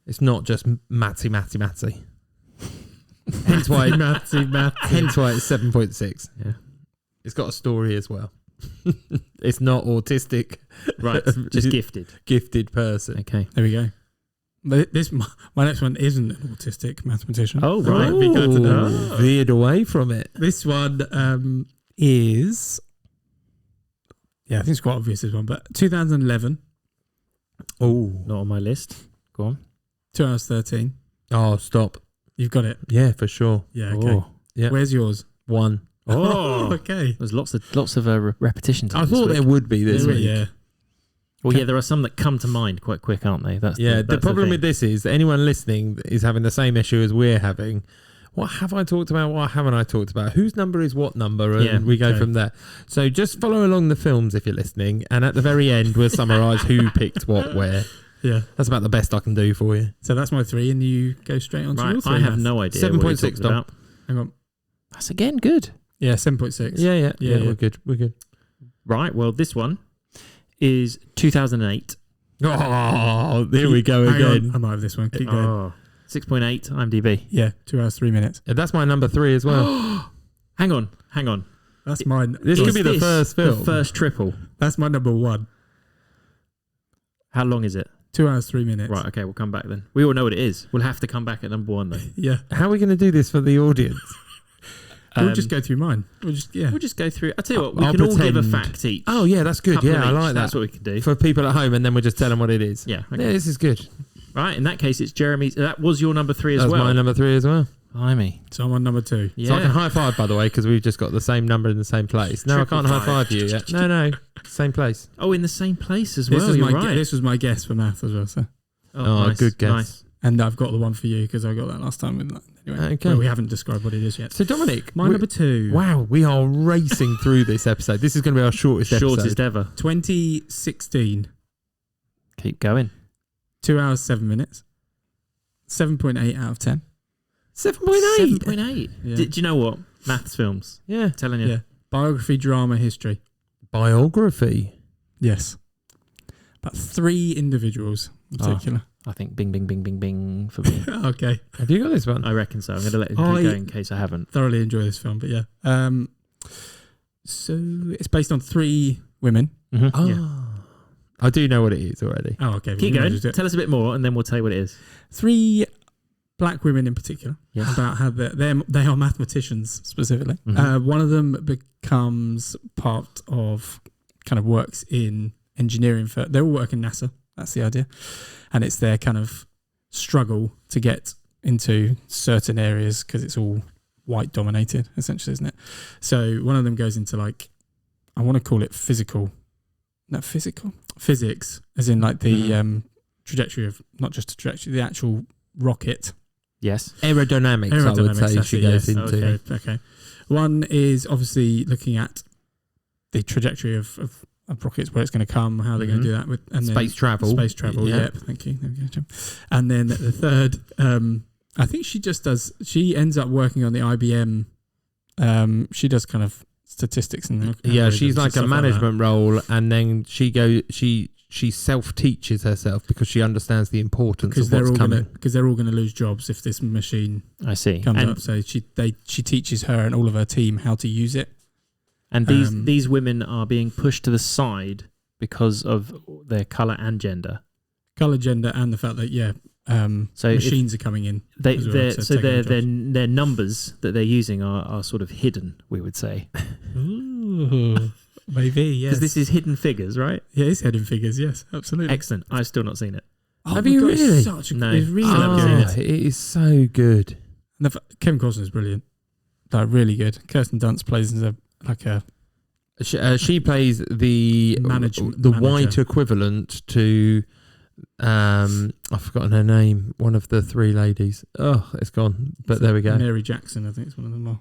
It's not just matsy. Hence why Hence why it's 7.6. Yeah. It's got a story as well. It's not autistic. Right. Just gifted. Gifted person. Okay. There we go. This my next one isn't an autistic mathematician. Oh, right. Be good to know. Veered away from it. This one is, I think it's quite obvious, this one, but 2011, Oh. Not on my list. Go on. 2 hours 13. Oh, stop. You've got it. Yeah, for sure. Yeah, okay. Oh. Yeah. Where's yours? 1. Oh. Okay. There's lots of repetition to I thought there would be this week. Yeah. Well, yeah, there are some that come to mind quite quick, aren't they? That's The problem thing. with this is that anyone listening is having the same issue as we're having. What have I talked about? What haven't I talked about? Whose number is what number? And Yeah, we go okay. from there. So just follow along the films if you're listening. And at the very end, we'll summarise who picked what where. Yeah. That's about the best I can do for you. So that's my 3, and you go straight on to Right, your 3. I have Matt. no idea. 7.6, Dom. about. Hang on. That's again good. Yeah, 7.6. Yeah. Yeah. We're good. Right. Well, this one is 2008. Oh, there we go Hang again. on. I might have this one. Keep going. Oh, 6.8 IMDb. Yeah, 2 hours 3 minutes. That's my number 3 as well. Hang on. That's mine. This could be the first film. The first triple. That's my number 1. How long is it? 2 hours 3 minutes. Right. Okay. We'll come back then. We all know what it is. We'll have to come back at number 1 though. Yeah. How are we going to do this for the audience? We'll just go through mine. We'll just go through. I tell you what. We I'll can all give a pretend. fact each. Oh, yeah, that's good. Couple of Yeah, I each. like that. That's what we can do. For people at home, and then we'll just tell them what it is. Yeah. Okay. Yeah, this is good. Right. In that case, it's Jeremy's. That was your number 3 as That's well. my number 3 as well. Blimey. So I'm on number 2. Yeah. So I can high five, by the way, because we've just got the same number in the same place. No, Triple I can't high five. five you yet. No, same place. Oh, in the same place as This well. was You're my right. this was my guess for math as well. So, Oh, nice, good guess. Nice. and I've got the one for you because I got that last time. With anyway, Okay. well, we haven't described what it is yet. So Dominic, My number 2. wow, we are racing through this episode. This is going to be our shortest Shortest episode. ever. 2016. Keep going. 2 hours 7 minutes. 7.8 out of 10. 7.8. 7.8. Yeah. Do you know what? Maths films. Yeah. Telling you. Yeah. Biography, drama, history. Biography. Yes. About 3 individuals in particular. I think bing, bing, bing, bing, bing for me. Okay. Have you got this one? I reckon so. I'm going to let him I- keep going in case I haven't. Thoroughly enjoy this film, but yeah. So it's based on 3 women. Mm-hmm. Oh. Yeah. I do know what it is already. Oh, okay. Keep we might going. just do it. Tell us a bit more and then we'll tell you what it is. 3 black women in particular. Yes. About how they are mathematicians specifically. Mhm. One of them becomes part of, kind of works in engineering. They all work in NASA. That's the idea. And it's their kind of struggle to get into certain areas because it's all white dominated, essentially, isn't it? So one of them goes into like, I want to call it physics, as in like the trajectory of, not just the trajectory, the actual rocket. Yes. Aerodynamics, I would say that's she it, goes yes. into. Okay. One is obviously looking at the trajectory of rockets, where it's going to come, how they're going to do that with, and Space travel. Space travel. Yeah. Yep. Thank you. There we go, Jim. And then the third, I think she ends up working on the IBM. She does kind of statistics and Yeah, she's algorithms like and a stuff management role, and then she self-teaches herself because she understands the importance because of they're what's all coming. because they're all going to lose jobs if this machine I see. comes And, up. So she teaches her and all of her team how to use it. and these women are being pushed to the side because of their colour and gender. Color, gender, and the fact that machines are coming in. Their numbers that they're using are sort of hidden, we would say. Ooh, maybe, yes. Because this is hidden figures, right? Yeah, it's hidden figures, yes, absolutely. Excellent. I've still not seen it. Oh Have my you God, really? It's such a, No. it's really Still haven't good. seen it is so good. And Kevin Costner's brilliant. Like, really good. Kirsten Dunst plays as a She plays the manager. white equivalent to I've forgotten her name. One of the three ladies. Oh, it's gone. But there we go. Mary Jackson, I think it's one of them.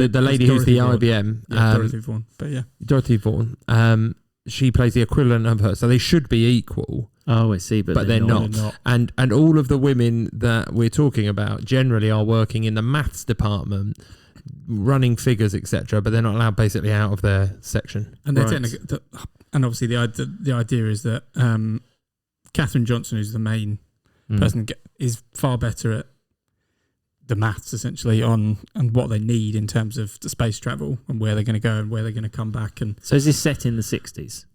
The lady who's Dorothy the Vaughan. IBM. Yeah, Dorothy Vaughan. But yeah. Dorothy Vaughan. She plays the equivalent of her, so they should be equal. Oh, I see, but they're No, not. they're not. And all of the women that we're talking about generally are working in the maths department, running figures, etc. But they're not allowed basically out of their section. And they're Right. and obviously the idea is that Katherine Johnson, who's the main person, is far better at the maths essentially on and what they need in terms of the space travel and where they're going to go and where they're going to come back. And So is this set in the 60s?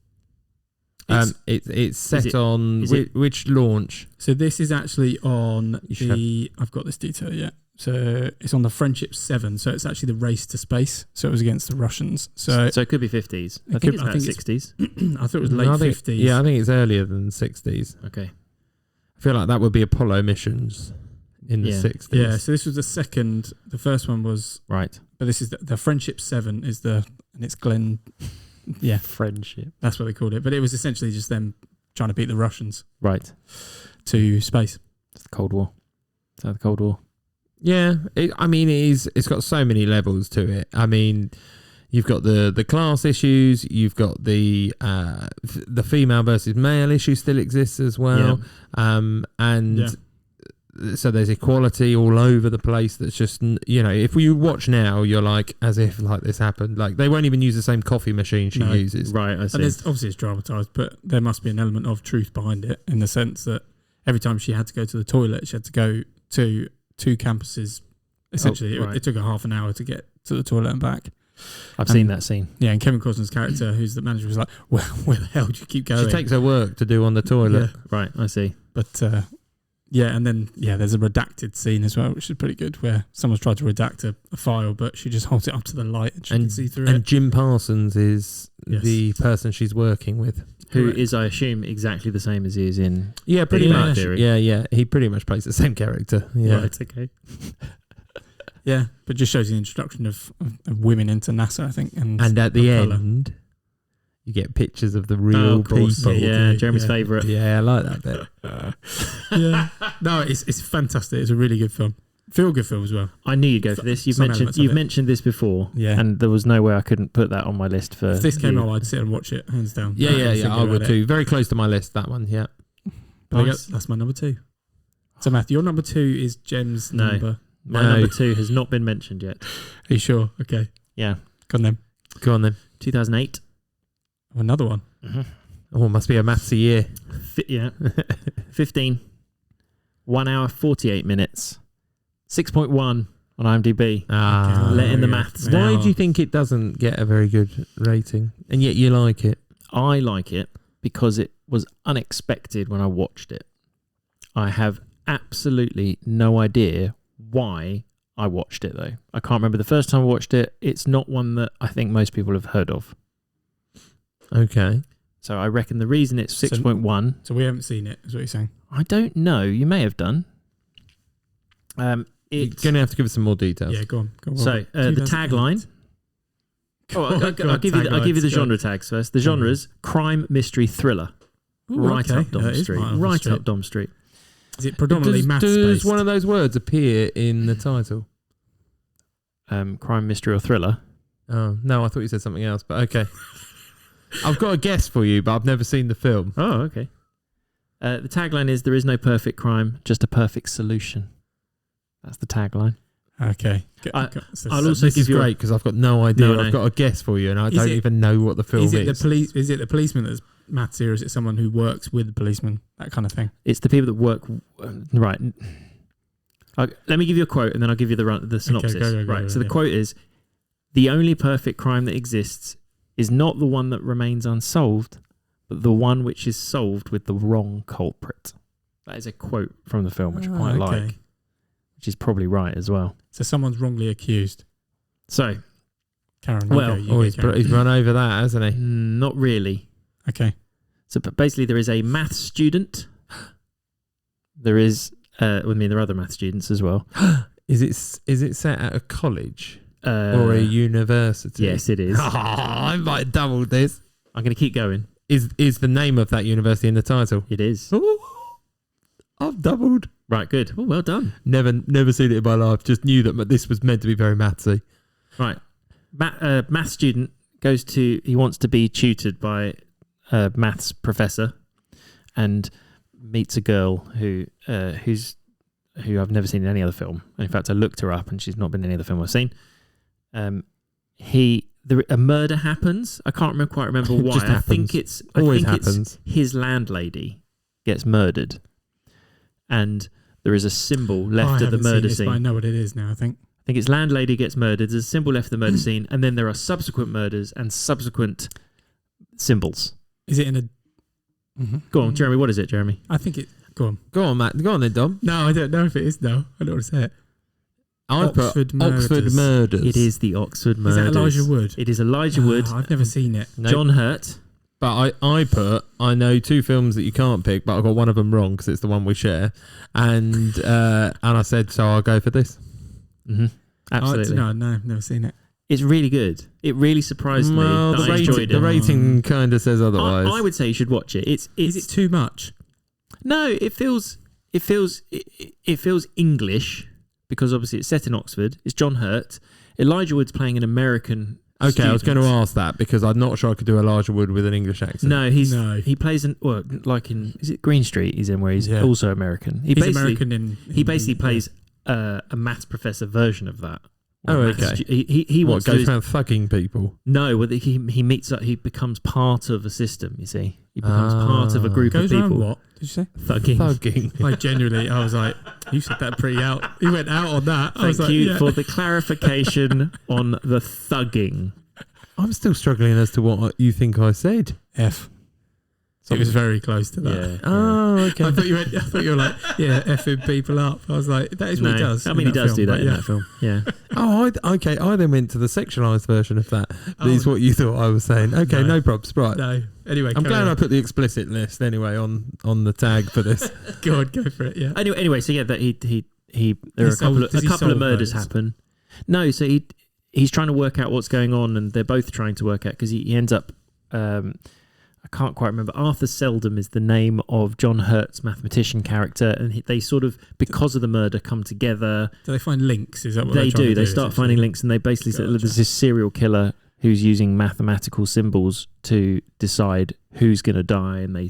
It's set it- on is it- which launch? so this is actually on You I've got this detail yet. So it's on the Friendship 7. So it's actually the race to space. So it was against the Russians. So So it could be 50s. I It think could- it's I about think it's- 60s. I thought it was late I think- 50s. Yeah, I think it's earlier than the 60s. Okay. I feel like that would be Apollo missions in the Yeah. 60s. Yeah, so this was the second. The first one was, Right. but this is the Friendship 7 is and it's Glenn. Yeah, Friendship. that's what they called it. But it was essentially just them trying to beat the Russians Right. to space. It's the Cold War. Is that the Cold War? Yeah, it's got so many levels to it. I mean, you've got the class issues, you've got the female versus male issue still exists as well. So there's equality all over the place. That's just, if you watch now, you're like, as if like this happened. Like they won't even use the same coffee machine she uses. Right, I see. And obviously it's dramatised, but there must be an element of truth behind it in the sense that every time she had to go to the toilet, she had to go to two campuses. Essentially, right. it took her half an hour to get to the toilet and back. I've seen that scene. Yeah, and Kevin Costner's character, who's the manager, was like, well, where the hell do you keep going? She takes her work to do on the toilet. Yeah. Right, I see. But and then there's a redacted scene as well, which is pretty good, where someone's tried to redact a file, but she just holds it up to the light and she can see through And it. Jim Parsons is Yes. the person she's working with. Who Correct. is, I assume, exactly the same as he is in... Yeah, pretty Yeah. much. Theory. Yeah. He pretty much plays the same character. Yeah. Right, okay. Yeah, but just shows the introduction of women into NASA, I think. And And at the propeller. end, you get pictures of the real of course. people. Yeah, Jeremy's Yeah. favourite. Yeah, I like that bit. Yeah, no, it's fantastic. It's a really good film. Feel good film as well. I knew you'd go for this. You've Some elements of you've it. mentioned this before, Yeah. and there was no way I couldn't put that on my list for. If this came you. out, I'd sit and watch it hands down. Yeah, Think I about would it. too. Very close to my list, that one, yeah. But Nice. that's my number 2. So Matthew, your number 2 is Jem's No. number. My No. number 2 has not been mentioned yet. Are you sure? Okay, Yeah, go on then. Go on then. 2008. Another one. Oh, it must be a mathsy year. 15. 1 hour 48 minutes. 6.1 on IMDb. Ah. Okay. Let in the Yeah. maths. Yeah. Why do you think it doesn't get a very good rating? And yet you like it? I like it because it was unexpected when I watched it. I have absolutely no idea why I watched it, though. I can't remember the first time I watched it. It's not one that I think most people have heard of. Okay. So I reckon the reason it's 6.1... So we haven't seen it, is what you're saying? I don't know. You may have done. You're It's... going to have to give us some more details. Yeah, go on. So the 2008. tagline... I'll give you the genre tags first. The genre's crime, mystery, thriller. Ooh, Right okay. up Dom That is Street. right up the Right street. up Dom Street. Is it predominantly maths Does based? one of those words appear in the title? Crime, mystery, or thriller. Oh, no, I thought you said something else, but okay. I've got a guess for you, but I've never seen the film. Oh, okay. The tagline is, there is no perfect crime, just a perfect solution. That's the tagline. Okay. I'll also This give is you great because I've got no idea. No, no. I've got a guess for you, and I Is don't it- even know what the film is. Is it the policeman that's maths, or is it someone who works with the policeman? That kind of thing. It's the people that work... right. Let me give you a quote and then I'll give you the synopsis. go, right. So the yeah. quote is, the only perfect crime that exists is not the one that remains unsolved, but the one which is solved with the wrong culprit. That is a quote from the film, which I quite like, which is probably right as well. So someone's wrongly accused. So, Karen, he's run over that, hasn't he? not really. Okay. So, but basically, there is a maths student. There is, there are other maths students as well. Is it set at a college Or a university? Yes, it is. I might have doubled this. I'm going to keep going. Is the name of that university in the title? It is. Ooh, I've doubled. Right, good. Oh, well done. Never seen it in my life. Just knew that this was meant to be very mathsy. Right. Maths student he wants to be tutored by a maths professor and meets a girl who I've never seen in any other film. In fact, I looked her up and she's not been in any other film I've seen. A murder happens. I can't quite remember why. Just happens. I think it's happens. His landlady gets murdered, and there is a symbol left of the murder scene. But I know what it is now. I think it's landlady gets murdered. There's a symbol left of the murder scene, and then there are subsequent murders and subsequent symbols. Is it in a? Go on, Jeremy. What is it, Jeremy? I think it. Go on, Matt. Go on then, Dom. No, I don't know if it is. No, I don't want to say it. Oxford Murders. It is the Oxford Murders. Is that Elijah Wood? It is Elijah Wood. I've never seen it. Nope. John Hurt. But I know two films that you can't pick, but I got one of them wrong because it's the one we share, and I said so. I'll go for this. Mm-hmm. Absolutely. No, I've never seen it. It's really good. It really surprised me that I enjoyed it. The rating kind of says otherwise. I would say you should watch it. Is it too much? No, it feels English because obviously it's set in Oxford. It's John Hurt. Elijah Wood's playing an American. Okay, student. I was going to ask that because I'm not sure I could do Elijah Wood with an English accent. No, he plays is it Green Street? He's in where he's also American. He's American he basically plays a maths professor version of that. Oh, okay. He wants goes around thugging people. No, well, he meets up. He becomes part of a system. You see, he becomes part of a group of people. What did you say? Thugging. Like genuinely, I was like, you said that pretty out. You went out on that. Thank you for the clarification on the thugging. I'm still struggling as to what you think I said. F. It was very close to that. Yeah. Oh, okay. I thought you were like, effing people up. I was like, that is what he does. I mean, he does do that in that film. Yeah. Okay. I then went to the sexualized version of that. Is what you thought I was saying. Okay, no probs. Right. No. Anyway, I'm glad I put the explicit list anyway on the tag for this. Go for it. Yeah. Anyway, so yeah, that there are a couple of murders happen. No, so he's trying to work out what's going on, and they're both trying to work out because he ends up. I can't quite remember. Arthur Seldom is the name of John Hurt's mathematician character, and they sort of, because of the murder, come together. Do they find links? Is that what they do? They start finding links, and they basically say there's this serial killer who's using mathematical symbols to decide who's going to die, and are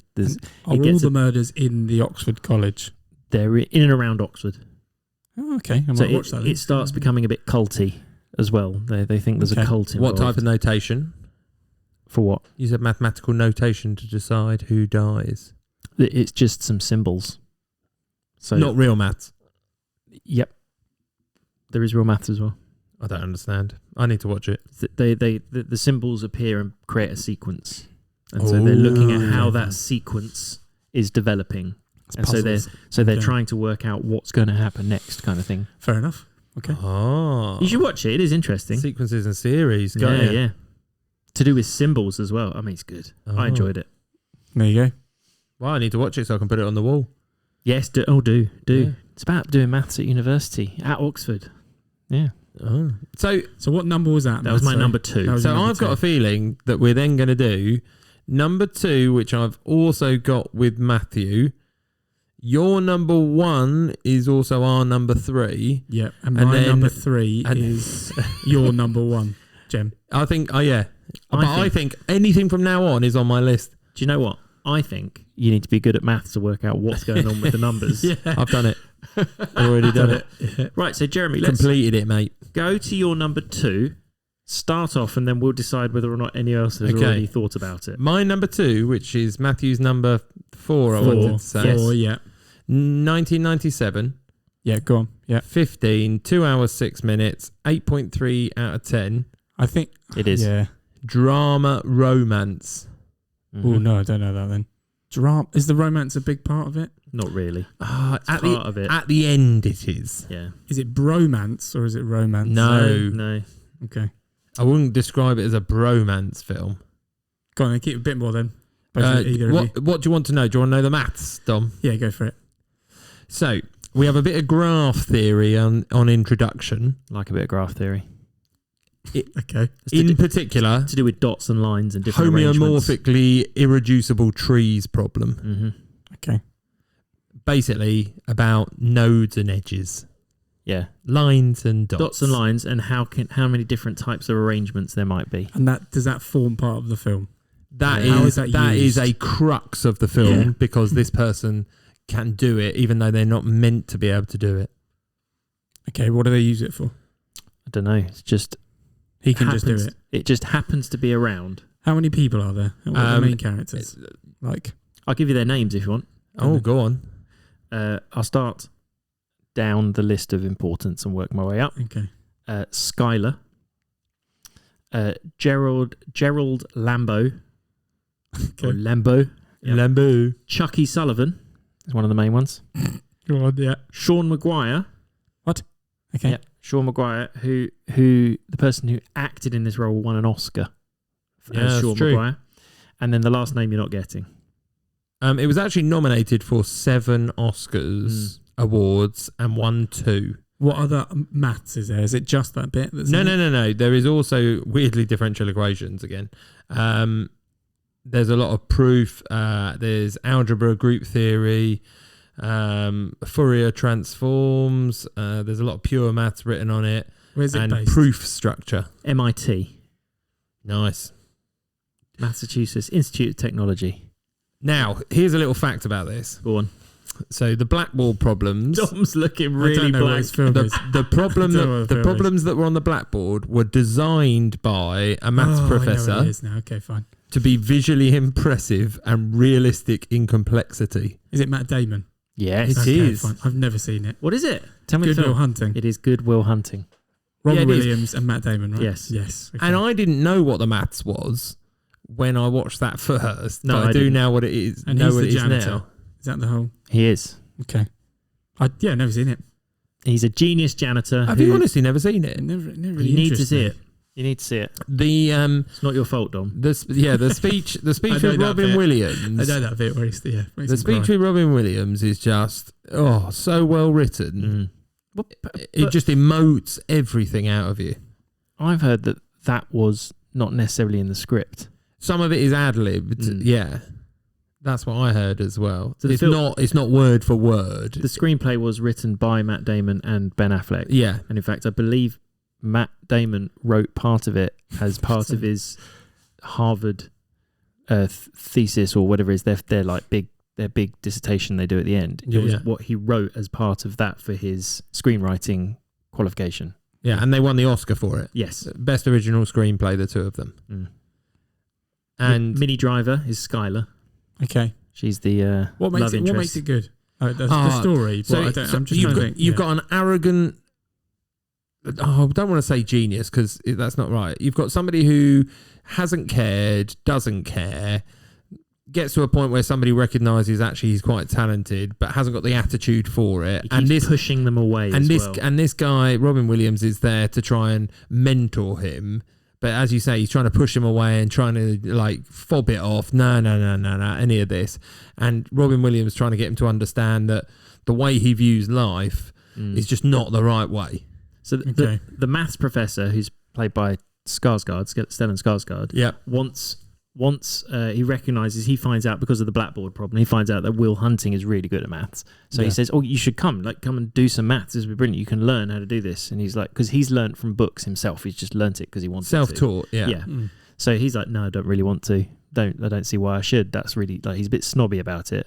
all the murders in the Oxford College? They're in and around Oxford. Oh, okay. I might watch that. It starts becoming a bit culty as well. They think there's a cult involved. What type of notation? For what? You said mathematical notation to decide who dies. It's just some symbols. So not real maths. Yep. There is real maths as well. I don't understand. I need to watch it. The symbols appear and create a sequence. And so they're looking at how that sequence is developing. And so they're trying to work out what's going to happen next, kind of thing. Fair enough. Okay. Oh. You should watch it. It is interesting. Sequences and series. Yeah. To do with symbols as well. I mean, it's good. I enjoyed it. There you go. Well, I need to watch it so I can put it on the wall. Yes, do. Yeah. It's about doing maths at university at Oxford. Yeah. Oh. So what number was that? That was my number 2. So I've got a feeling that we're then going to do number 2, which I've also got with Matthew. Your number 1 is also our number 3. Yeah, and my number 3 is your number 1, Jem. I think, I think anything from now on is on my list. Do you know what? I think you need to be good at maths to work out what's going on with the numbers. Yeah. I've done it. Already done it. Yeah. Right, so Jeremy, let's completed it, mate. Go to your number 2, start off, and then we'll decide whether or not any else has already thought about it. My number 2, which is Matthew's number 4, I wanted to say. 4, yeah. 1997. Yeah, go on. Yeah. 15, 2 hours, 6 minutes, 8.3 out of 10. I think it is. Yeah. Drama romance. Mm-hmm. Oh, no, I don't know that then. Is the romance a big part of it? Not really. At part of it. At the end, it is. Yeah. Is it bromance or is it romance? No. Okay. I wouldn't describe it as a bromance film. Go on, keep a bit more then. Either of you. What do you want to know? Do you want to know the maths, Dom? Yeah, go for it. So we have a bit of graph theory on introduction. Like a bit of graph theory. Okay. In particular, to do with dots and lines and different arrangements. homeomorphically irreducible trees problem. Mm-hmm. Okay. Basically about nodes and edges. Yeah. Lines and dots. Dots and lines, and how many different types of arrangements there might be. And does that form part of the film? That How is that is used? a crux of the film because this person can do it even though they're not meant to be able to do it. Okay, what do they use it for? I don't know. It's just He can just do it. It just happens to be around. How many people are there? What are the main characters? I'll give you their names if you want. Oh, go on. I'll start down the list of importance and work my way up. Okay. Skylar, Gerald Lambo, Okay. or Lambo, Yep. Lambo. Chucky Sullivan is one of the main ones. Go on, yeah. Sean Maguire. Okay. Yep. Sean Maguire, who the person who acted in this role won an Oscar as Sean Maguire. And then the last name you're not getting. It was actually nominated for 7 Oscars awards and won 2. What other maths is there? Is it just that bit? No. There is also weirdly differential equations again. There's a lot of proof. There's algebra, group theory, Fourier transforms. There's a lot of pure maths written on it. Where's it and based? proof structure. MIT. Nice. Massachusetts Institute of Technology. Now, here's a little fact about this. Go on. So the blackboard problems. Dom's looking I really don't know what blank. his film is. The problems that were on the blackboard were designed by a maths I know professor what it is now. Okay, fine. to be visually impressive and realistic in complexity. Is it Matt Damon? Yes. It Okay, is. fine. I've never seen it. What is it? Tell me the Good Will film. Hunting. It is Good Will Hunting. Robin Yeah, it is. Williams and Matt Damon, right? Yes. Yes. Okay. And I didn't know what the maths was when I watched that first. No, but I I do didn't. now what it is. And know he's what the it is janitor. now. Is that the whole? He is. Okay. Never seen it. He's a genius janitor. Have you honestly never seen it? Never really You need to interested see me. it. You need to see it. The It's not your fault, Dom. the speech I with know that Robin bit. Williams. I know that bit where he's makes The him speech cry. with Robin Williams is just so well written. It just emotes everything out of you. I've heard that was not necessarily in the script. Some of it is ad libbed. Yeah, that's what I heard as well. So the it's not word for word. The screenplay was written by Matt Damon and Ben Affleck. Yeah, And in fact, I believe Matt Damon wrote part of it as part of his Harvard thesis or whatever it is. They're like their big dissertation they do at the end. It was what he wrote as part of that for his screenwriting qualification. yeah, and they won the Oscar for it. Yes. Best original screenplay, the 2 of them. And Minnie Driver is Skylar. Okay. She's the What makes love it? interest. What makes it good? The story. so, I'm just trying to think. you've got an arrogant. I don't want to say genius because that's not right. You've got somebody who hasn't cared, doesn't care, gets to a point where somebody recognises actually he's quite talented, but hasn't got the attitude for it. He keeps pushing them away. And as this guy Robin Williams is there to try and mentor him. But as you say, he's trying to push him away and trying to like fob it off. No, any of this. And Robin Williams trying to get him to understand that the way he views life is just not the right way. So the maths professor, who's played by Skarsgård, Stellan Skarsgård, once he recognises, he finds out because of the blackboard problem, he finds out that Will Hunting is really good at maths. So he says, you should come and do some maths. This would be brilliant. You can learn how to do this. And he's like, because he's learnt from books himself. He's just learnt it because he wants Self-taught, to. Yeah. So he's like, no, I don't really want to. I don't see why I should. That's really, like, he's a bit snobby about it.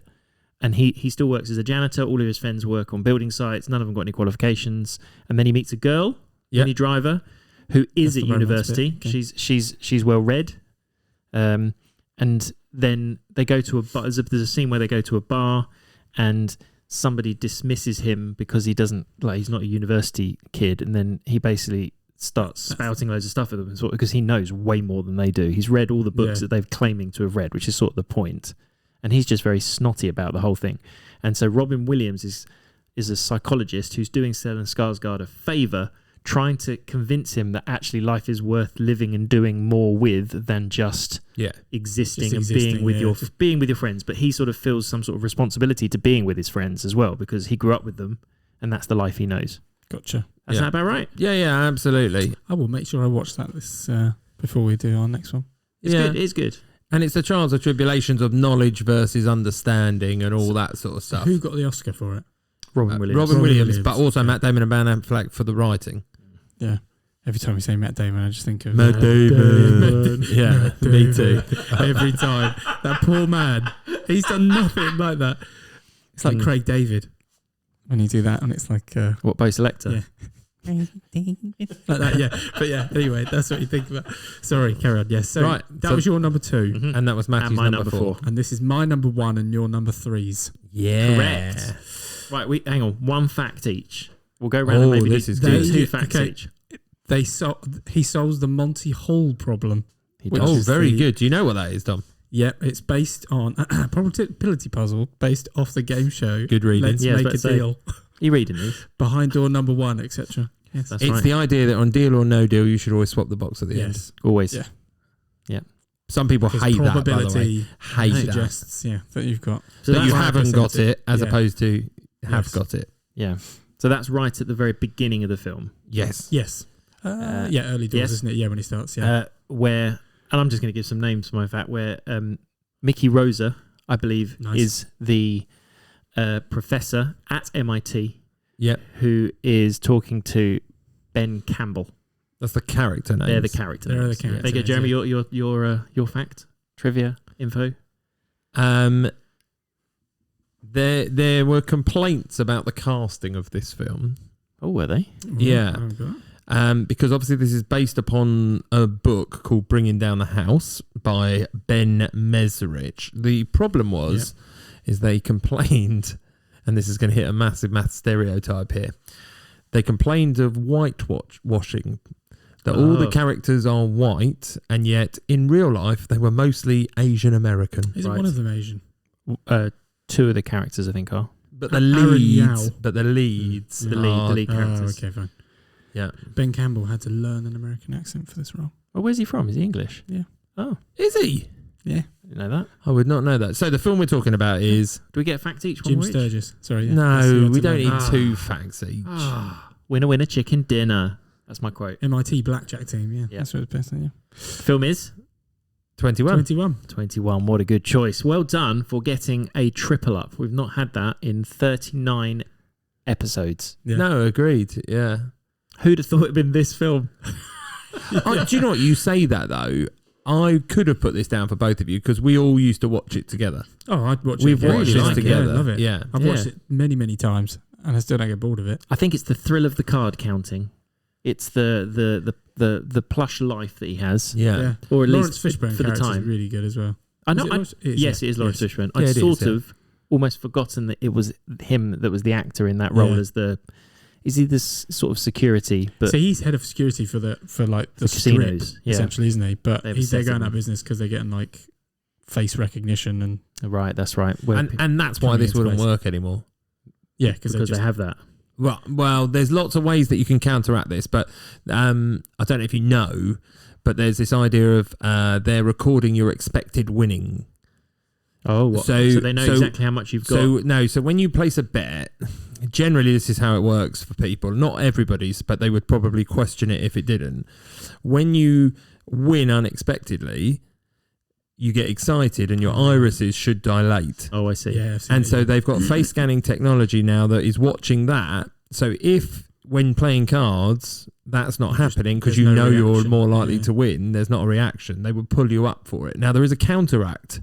And he still works as a janitor. All of his friends work on building sites. None of them got any qualifications. And then he meets a girl, Minnie Driver, who is at university. Okay. She's well read. And then they go to a bar. There's a scene where they go to a bar and somebody dismisses him because he's not a university kid. And then he basically starts spouting loads of stuff at them because he knows way more than they do. He's read all the books that they're claiming to have read, which is sort of the point. and he's just very snotty about the whole thing. And so Robin Williams is a psychologist who's doing Stellan Skarsgård a favour, trying to convince him that actually life is worth living and doing more with than just existing and being with your friends. But he sort of feels some sort of responsibility to being with his friends as well, because he grew up with them and that's the life he knows. Gotcha. That's that about right? Yeah, absolutely. I will make sure I watch that this before we do our next one. It's good. It's good. And it's the trials and tribulations of knowledge versus understanding and all that sort of stuff. Who got the Oscar for it? Robin Williams. Robin Williams, but also Matt Damon and Ben Affleck for the writing. Yeah. Every time we say Matt Damon, I just think of Matt Damon. Yeah, me too. Every time. That poor man. He's done nothing like that. It's like Craig David when you do that, and it's like... what, Bo Selector? Yeah. Like that, yeah. But yeah, anyway, that's what you think about. Sorry, carry on. Yes. So right. That was your number 2. Mm-hmm. And that was Matthew's my number 4. And this is my number 1 and your number 3's. Yeah. Correct. Right, hang on. One fact each. We'll go around and maybe this is do good. 2 facts each. He solves the Monty Hall problem. Very good. Do you know what that is, Dom? Yep, it's based on a probability puzzle based off the game show. Good reading. Let's make a deal. Are you reading these? Behind door number 1, etc. Yes. That's It's right. the idea that on Deal or No Deal, you should always swap the box at the end. Always. Yeah. Some people Because hate that, by the way. probability Hate that. suggests, that you've got. So That you that's haven't got it, as Yeah. opposed to have Yes. got it. Yeah. So that's right at the very beginning of the film. Yes. Yes. Early doors, yes. isn't it? Yeah, when he starts. Yeah. Where, and I'm just going to give some names for my fact, where Mickey Rosa, I believe, Nice. is the professor at MIT Yep. who is talking to Ben Campbell. That's the character name. They're the character They're the names. character There you go, names, Jeremy, your fact, trivia, info. There were complaints about the casting of this film. Oh, were they? Yeah. Because obviously this is based upon a book called Bringing Down the House by Ben Mesrich. The problem is they complained, and this is going to hit a massive math stereotype here. They complained of whitewashing, that all the characters are white, and yet in real life they were mostly Asian American. Isn't one of them Asian? 2 of the characters, I think, are. But the Aaron leads, Yao. the leads, The lead characters. Okay, fine. Yeah. Ben Campbell had to learn an American accent for this role. Oh, where's he from? Is he English? Yeah. Oh, Is he? Yeah. I didn't know that. I would not know that. So the film we're talking about is Do we get a fact each? Jim one each? Sturgis. Sorry. Yeah. no, we don't need. need 2 facts each. Winner, chicken dinner. That's my quote. MIT blackjack team. Yeah. Yeah. That's what it's based on. Yeah. Film is 21. 21. 21. What a good choice. Well done for getting a triple up. We've not had that in 39 episodes. Yeah. No, agreed. Yeah. Who'd have thought it'd been this film? Do you know what? You say that though. I could have put this down for both of you because we all used to watch it together. Oh, I'd watch We've it. watched Really this like it. together. Yeah, I love it. Yeah. I've watched it many, many times, and I still don't get bored of it. I think it's the thrill of the card counting. It's the plush life that he has. Yeah. Or at Lawrence least Fishburne for the character is time. really good as well. I know. Is it Lawrence? Yes, it is Lawrence Fishburne. Yeah, I'd it sort is, of almost forgotten that it was him that was the actor in that role Yeah. as the. Is he this sort of security? But So he's head of security for the casinos, strip, yeah. essentially, isn't he? But They've they're set going him. out of business because they're getting like face recognition and right, that's right. Where And that's why Coming this into wouldn't place. work anymore. yeah, because because they have that. Well, there's lots of ways that you can counteract this, but I don't know if you know, but there's this idea of they're recording your expected winning. Oh, what? So they know exactly how much you've got. So when you place a bet, generally this is how it works for people. Not everybody's, but they would probably question it if it didn't. When you win unexpectedly, you get excited and your irises should dilate. Oh, I see. yeah, I've seen And it, so yeah. they've got face scanning technology now that is watching that. So if when playing cards that's not happening because there's you no know you're reaction. more likely Yeah. to win, there's not a reaction. They would pull you up for it. Now there is a counteract.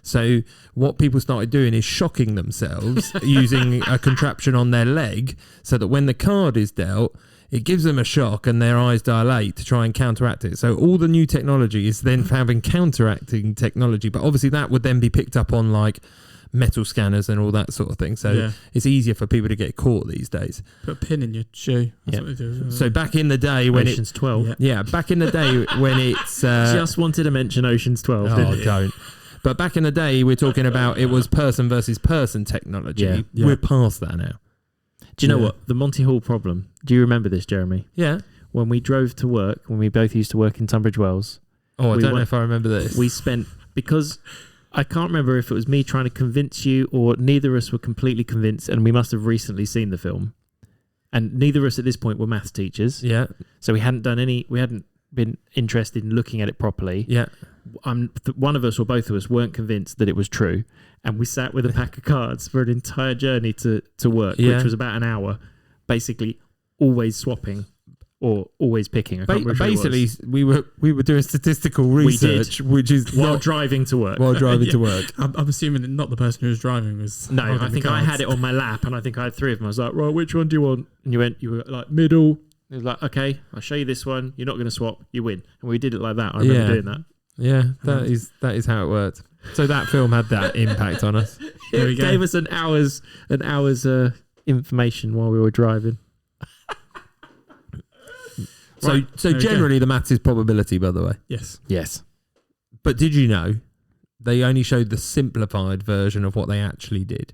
So what people started doing is shocking themselves using a contraption on their leg so that when the card is dealt, it gives them a shock and their eyes dilate to try and counteract it. So all the new technology is then having counteracting technology, but obviously that would then be picked up on like metal scanners and all that sort of thing. So Yeah. it's easier for people to get caught these days. Put a pin in your shoe. That's Yeah. what they do. as well. So back in the day when Ocean's 12. Yeah. back in the day when it's Just wanted to mention Ocean's 12, didn't oh you? don't. But back in the day, we're talking about it was person versus person technology. Yeah. Yeah. We're past that now. Do you know Yeah. what? The Monty Hall problem. Do you remember this, Jeremy? Yeah. When we drove to work, when we both used to work in Tunbridge Wells, Oh, I We don't know went- if I remember this. we spent, because I can't remember if it was me trying to convince you or neither of us were completely convinced, and we must have recently seen the film. And neither of us at this point were maths teachers. Yeah. So we hadn't been interested in looking at it properly. Yeah. One of us or both of us weren't convinced that it was true. And we sat with a pack of cards for an entire journey to work, Yeah. which was about an hour, basically always swapping or always picking. I can't remember which it Basically, was. we were doing statistical We did. research, which is While not driving to work. while driving to Yeah. work. I'm assuming that not the person who was driving was. No, holding I the think I cards. had it on my lap, and I think I had three of them. I was like, right, which one do you want? And you were like, middle. It was like, okay, I'll show you this one. You're not going to swap. You win. And we did it like that. I remember Yeah. doing that. Yeah, that is how it worked. So that film had that impact on us. There we It go. gave us an hour's information while we were driving. So Right, so there we go. generally the maths is probability, by the way. Yes. Yes. But did you know they only showed the simplified version of what they actually did?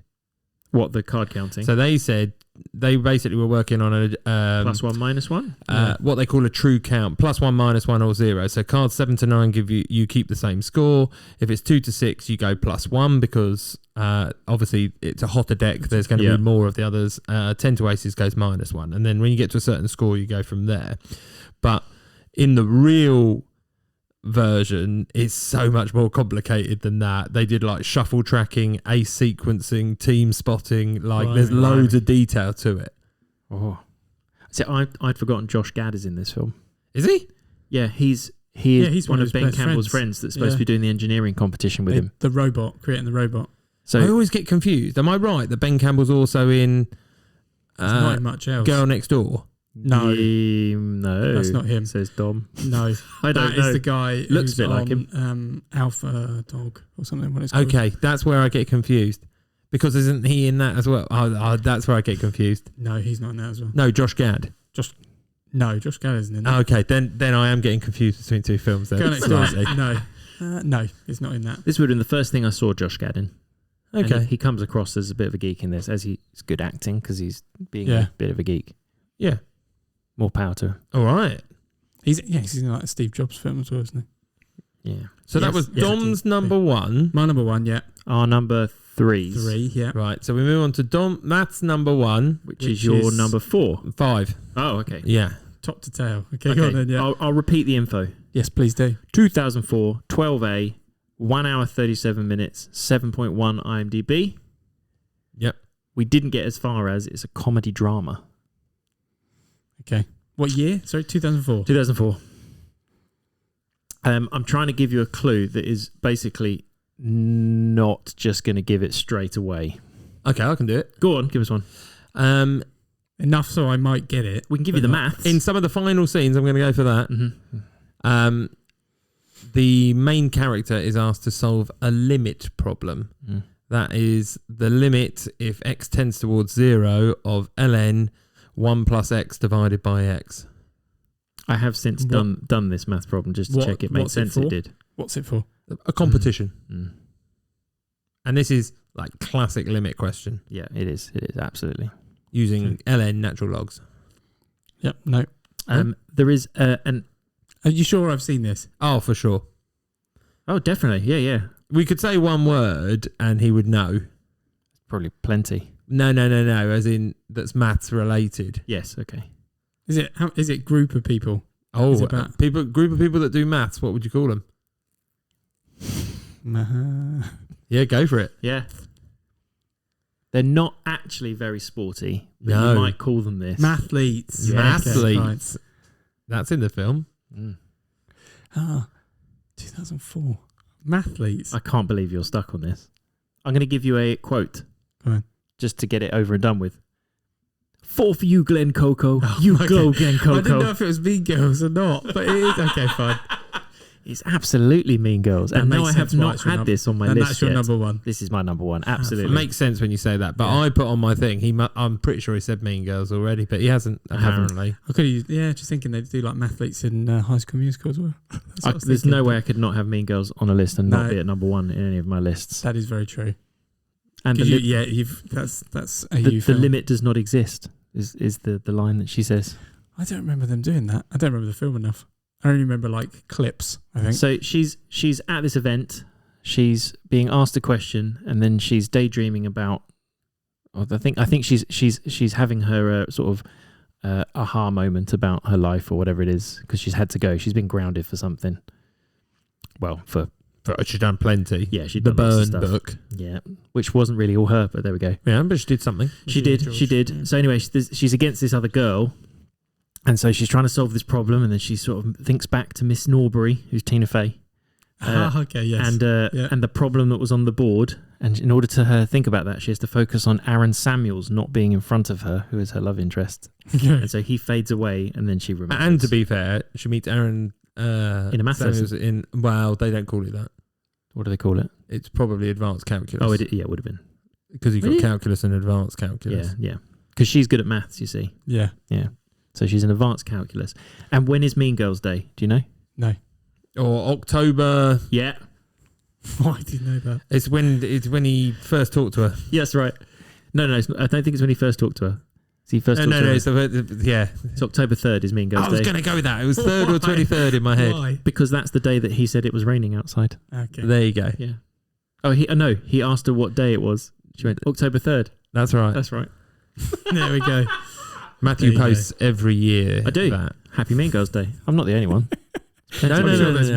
What, the card counting? So they said they basically were working on a Plus one, minus one? what they call a true count, +1, -1, or 0. So cards 7 to 9 give you keep the same score. If it's 2 to 6, you go +1 because obviously it's a hotter deck. There's going to Yeah. be more of the others. 10 to aces goes -1, and then when you get to a certain score, you go from there. But in the real version, it's so much more complicated than that. They did like shuffle tracking, ace sequencing, team spotting. Like there's Right. loads of detail to it. Oh. See, I'd forgotten Josh Gad is in this film. Is he? Yeah, he is he's one one of of Ben his best Campbell's friends. friends that's supposed to be doing the engineering competition with him. The robot, creating the robot. So I always get confused. Am I right that Ben Campbell's also in There's not much else. Girl Next Door? No. no, That's not him. Says Dom. No. I don't That know. is the guy Looks who's a bit like on, Alpha Dog or something. What it's called. Okay, that's where I get confused. Because isn't he in that as well? That's where I get confused. No, he's not in that as well. No, Josh Gad. No, Josh Gad isn't in that. Okay, then I am getting confused between two films there. Girl Next Door. slightly. No, he's not in that. This would have been the first thing I saw Josh Gad in. And Okay. he comes across as a bit of a geek in this, as he's good acting because he's being Yeah. a bit of a geek. Yeah. More power to him. All right. He's in like a Steve Jobs film as well, isn't he? Yeah. So that Yes, was yes, Dom's it is. number one. My number one, yeah. Our number three, 3, yeah. Right. So we move on to Matt's number one. which Which is your is- number 4. 5. Oh, okay. Yeah. Top to tail. Okay, go on then, yeah. I'll repeat the info. Yes, please do. 2004, 12A, 1 hour 37 minutes, 7.1 IMDb. Yep. We didn't get as far as it's a comedy drama. Okay. What year? Sorry, 2004. 2004. I'm trying to give you a clue that is basically not just going to give it straight away. Okay, I can do it. Go on, give us one. Enough so I might get it. We can give you the But maths. In some of the final scenes, I'm going to go for that. Mhm. The main character is asked to solve a limit problem. Mm. That is the limit if x tends towards 0 of ln 1 plus x divided by x. I have since What- done this math problem just to what- check it made what's it sense. It for? did. What's it for? A competition. Mm. And this is like classic limit question Yeah, it is. It is absolutely. using ln natural logs. Yep, no. There is an. Are you sure I've seen this? Oh, for sure. Oh, definitely. Yeah, yeah. We could say one word and he would know. Probably plenty. No, as in that's maths related. Yes. Okay. Is it group of people? Oh, Is it about- group of people that do maths, what would you call them? Yeah, go for it. Yeah. They're not actually very sporty, but No. you might call them this. Mathletes. Yeah. Mathletes. That's in the film. Mm. 2004. Mathletes. I can't believe you're stuck on this. I'm going to give you a quote. Go on. Just to get it over and done with. 4 for you, Glenn Coco. Oh, You okay. go, Glenn I didn't know Coco. if it was Mean Girls or not, but it is. Okay, fine. It's absolutely Mean Girls. That And no, makes I have sense why not it's your had this on my And list that's your yet. number one. This is my number one. It Absolutely. makes sense when you say that, but Yeah. I put on my thing. I'm pretty sure he said Mean Girls already, but he hasn't I haven't. apparently. I could have, just thinking they do like mathletes in High School Musical as well. That's what I was There's thinking. no way I could not have Mean Girls on a list and not No. be at number one in any of my lists. That is very true. And the, 'Cause that's a the, you the film. limit does not exist is the line that she says. I don't remember them doing that. I don't remember the film enough. I only remember like clips, I think. So she's at this event. She's being asked a question, and then she's daydreaming about. I think she's having her sort of aha moment about her life or whatever it is, because she's had to go. She's been grounded for something. Well, She's done plenty. yeah, she The done lots of Burn stuff. book. Yeah, which wasn't really all her, but there we go. Yeah, but she did something. She did. Yeah. So anyway, she's against this other girl, and so she's trying to solve this problem, and then she sort of thinks back to Miss Norbury, who's Tina Fey. Okay, yes. And and the problem that was on the board, and in order to her think about that, she has to focus on Aaron Samuels not being in front of her, who is her love interest. And so he fades away, and then she remembers. And to be fair, she meets Aaron In a math Samuels in. Well, they don't call it that. what do they call it? It's probably advanced calculus. Oh, it would have been. Because you've got Really? calculus and advanced calculus. Yeah. Because she's good at maths, you see. yeah. So she's in advanced calculus. And when is Mean Girls Day? Do you know? No. Or October. Yeah. Why do you know that? It's when he first talked to her. Yes, right. No, I don't think it's when he first talked to her. He first talked to her. It's yeah. It's October 3rd is Mean Girls I was Day. going to go with that. It was 3rd or 23rd in my head. Why? Because that's the day that he said it was raining outside. Okay. There you go. Yeah. Oh, he asked her what day it was. She went, October 3rd. That's right. That's right. There we go. Matthew There you posts every year. I do. That. Happy Mean Girls Day. I'm not the only one. No. I'm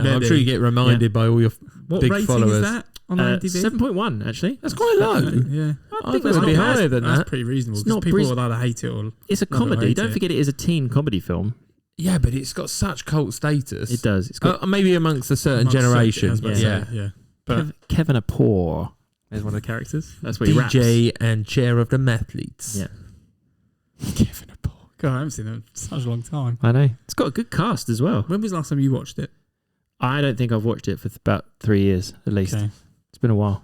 I'm sure you get reminded by all your What big rating followers. is that on IMDb? 7.1, actually. That's quite low. Yeah. I think it would be higher than That's that. pretty reasonable. It's 'Cause not people bris- would either hate it or... It's a No, I comedy. hate Don't it. forget it is a teen comedy film. Yeah, but it's got such cult status. It does. It's got Maybe amongst a certain amongst generation. I was about to Yeah. say, yeah. But Kevin Apor is one of the characters. That's where he raps. DJ and chair of the mathletes. Yeah. Kevin Apple. God, I haven't seen that in such a long time. I know. It's got a good cast as well. When was the last time you watched it? I don't think I've watched it for about 3 years at least. Okay. It's been a while.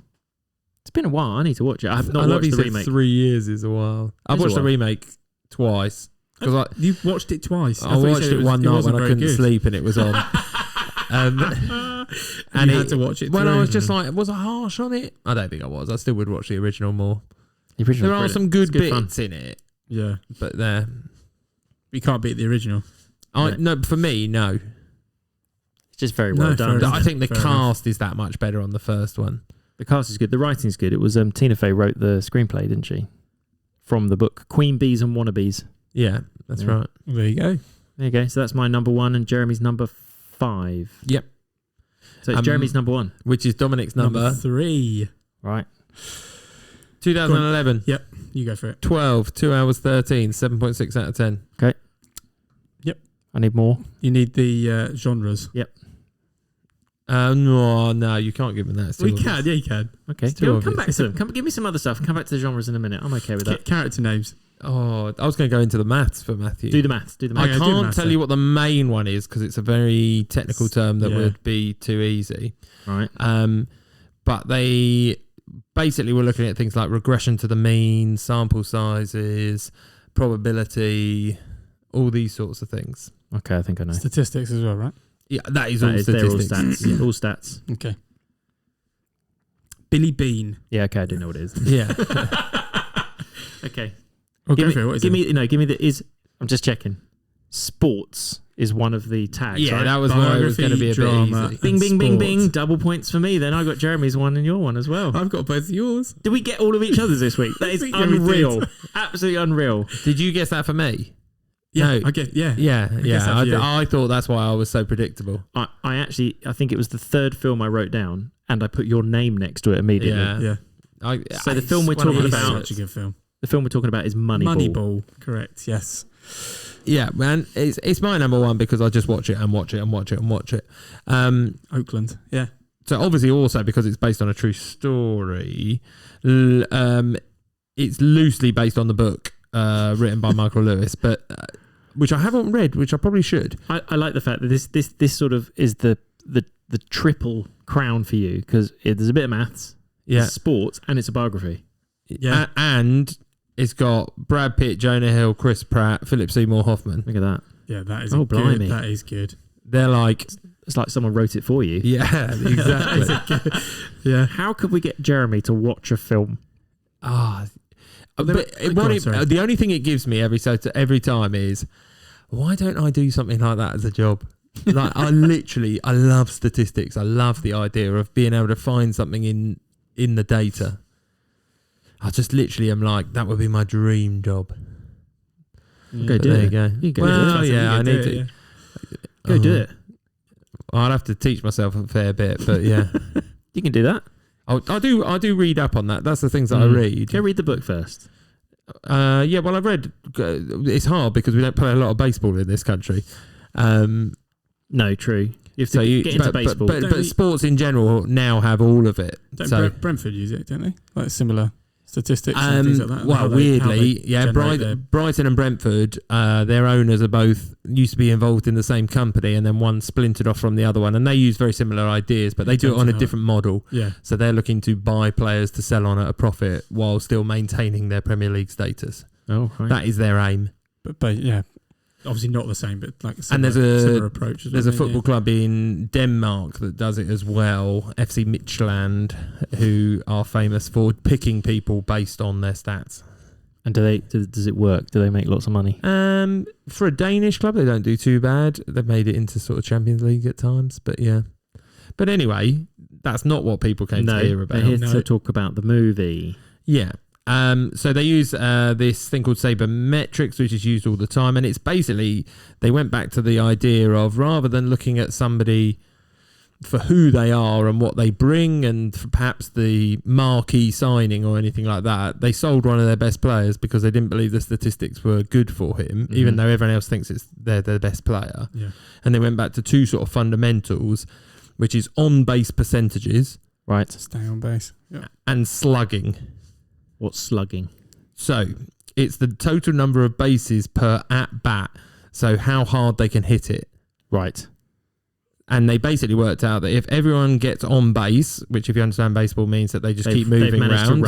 I need to watch it. I have not I love watched he the said remake. 3 years is a while. I've Is a watched the while. remake twice. Because You watched it twice. I thought you watched said it one night wasn't when I very couldn't good. sleep and it was on. And and you had it- to watch it When I through. was just like, was I harsh on it? I don't think I was. I still would watch the original more. The original There are was some brilliant. good It's fun. bits in it, Yeah. but there. You can't beat the original. Yeah. No, for me, no. It's just very No, well fair done. enough. I think the Fair cast is that much better on the first one. The cast is good. The writing's good. It was Tina Fey wrote the screenplay, didn't she? From the book Queen Bees and Wannabes. Yeah, that's Yeah. right. Well, there you go. There you go. So that's my number one and Jeremy's number 5. Yep. So it's Jeremy's number 1. Which is Dominic's number 3. Right. 2011. You go for it. 12, 2 hours 13, 7.6 out of 10. I need more. You need the genres. No, you can't give him that. It's too We obvious. can, yeah, you can. Okay. It's too Come obvious. back to them. Give me some other stuff. Come back to the genres in a minute. I'm okay with that. Character names. Oh, I was going to go into the maths for Matthew. Do the maths. I Okay, do can't maths tell then. you what the main one is because it's a very technical term that Yeah. would be too easy. Right. But they basically were looking at things like regression to the mean, sample sizes, probability, all these sorts of things. Okay, I think I know. Statistics as well, right? Yeah, that is That all is- they're all statistics. stats. All stats. Okay. Billy Bean. Yeah, okay, I do know what it is. Yeah. Okay. Oh, Give go me, for it. What is give it? me give me the is I'm just checking. Sports is one of the tags. Yeah, right? that was why it was going to be a Biography, bit drama. easy. Bing, bing, bing, Sports. bing. Double points for me. Then I got Jeremy's one and your one as well. I've got both of yours. Did we get all of each other's this week? That is Yeah, we did. unreal. Absolutely unreal. Did you guess that for me? Yeah, No. I get. Yeah. Yeah, guess that for you. I thought that's why I was so predictable. I think it was the third film I wrote down and I put your name next to it immediately. Yeah. Yeah. So the film we're it's one of talking those- about- Such a good film. The film we're talking about is Moneyball. Moneyball. Correct. Yes. Yeah, man, it's my number one because I just watch it and watch it and watch it and watch it. Oakland. Yeah. So obviously also because it's based on a true story, it's loosely based on the book written by Michael Lewis, but which I haven't read, which I probably should. I like the fact that this sort of is the the triple crown for you because there's a bit of maths, it's sports, and it's a biography. Yeah, and it's got Brad Pitt, Jonah Hill, Chris Pratt, Philip Seymour Hoffman. Look at that. Yeah, that is blimey. That is good. They're like, it's like someone wrote it for you. Yeah, exactly. Yeah. How could we get Jeremy to watch a film? The only thing it gives me every time is, why don't I do something like that as a job? Like I love statistics. I love the idea of being able to find something in the data. I just literally am like, that would be my dream job. Go do it. There you go. Well, yeah, I need to. Go do it. I'd have to teach myself a fair bit, but yeah. You can do that. I do read up on that. That's the things that I read. Go read the book first. Yeah, well, I've read. It's hard because we don't play a lot of baseball in this country. No, true. You have to get into baseball. But sports in general now have all of it. Don't Brentford use it, don't they? Like similar statistics and things like that. Well, weirdly, Brighton and Brentford, their owners are both used to be involved in the same company, and then one splintered off from the other one, and they use very similar ideas, but they do it on a different model. Yeah. So they're looking to buy players to sell on at a profit while still maintaining their Premier League status. Oh, right. That is their aim. But yeah. Obviously not the same, but like similar approach. There's a football club in Denmark that does it as well, FC Midtjylland, who are famous for picking people based on their stats. And does it work? Do they make lots of money? For a Danish club, they don't do too bad. They've made it into sort of Champions League at times, but yeah. But anyway, that's not what people came to hear about. They're here to talk about the movie. Yeah. So they use this thing called sabermetrics, which is used all the time. And it's basically, they went back to the idea of, rather than looking at somebody for who they are and what they bring and for perhaps the marquee signing or anything like that, they sold one of their best players because they didn't believe the statistics were good for him, even though everyone else thinks they're their best player. Yeah. And they went back to two sort of fundamentals, which is on-base percentages. Right. Stay on base. Yeah. And slugging. What's slugging? So it's the total number of bases per at bat. So how hard they can hit it. Right. And they basically worked out that if everyone gets on base, which if you understand baseball means that they just keep moving around.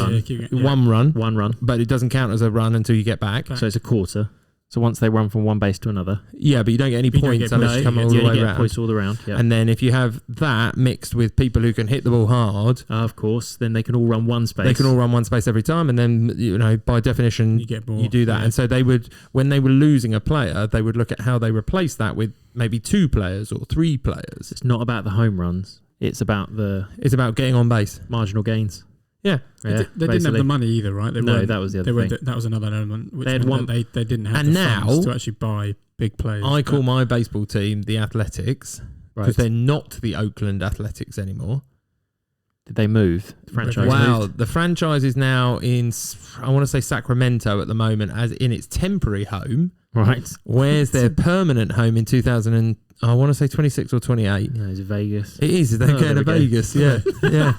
One run. But it doesn't count as a run until you get back. So it's a quarter. So once they run from one base to another. Yeah, but you don't get any points unless you come all the way around. Points all around. Yeah. And then if you have that mixed with people who can hit the ball hard, of course, then they can all run one space. They can all run one space every time, and then by definition you get more. You do that. Yeah. And so they would, when they were losing a player, they would look at how they replace that with maybe 2 players or 3 players. It's not about the home runs. It's about getting on base, marginal gains. Yeah, they didn't have the money either, right? That was the other thing. That was another element. Which they had one. They didn't have the funds to actually buy big players. I call my baseball team the Athletics because they're not the Oakland Athletics anymore. Did they move? The franchise moved? The franchise is now in, I want to say Sacramento at the moment, as in its temporary home. Right. Where's their permanent home in 2000? I want to say 26 or 28. No, it's Vegas. It is. They're going to Vegas. Yeah, yeah.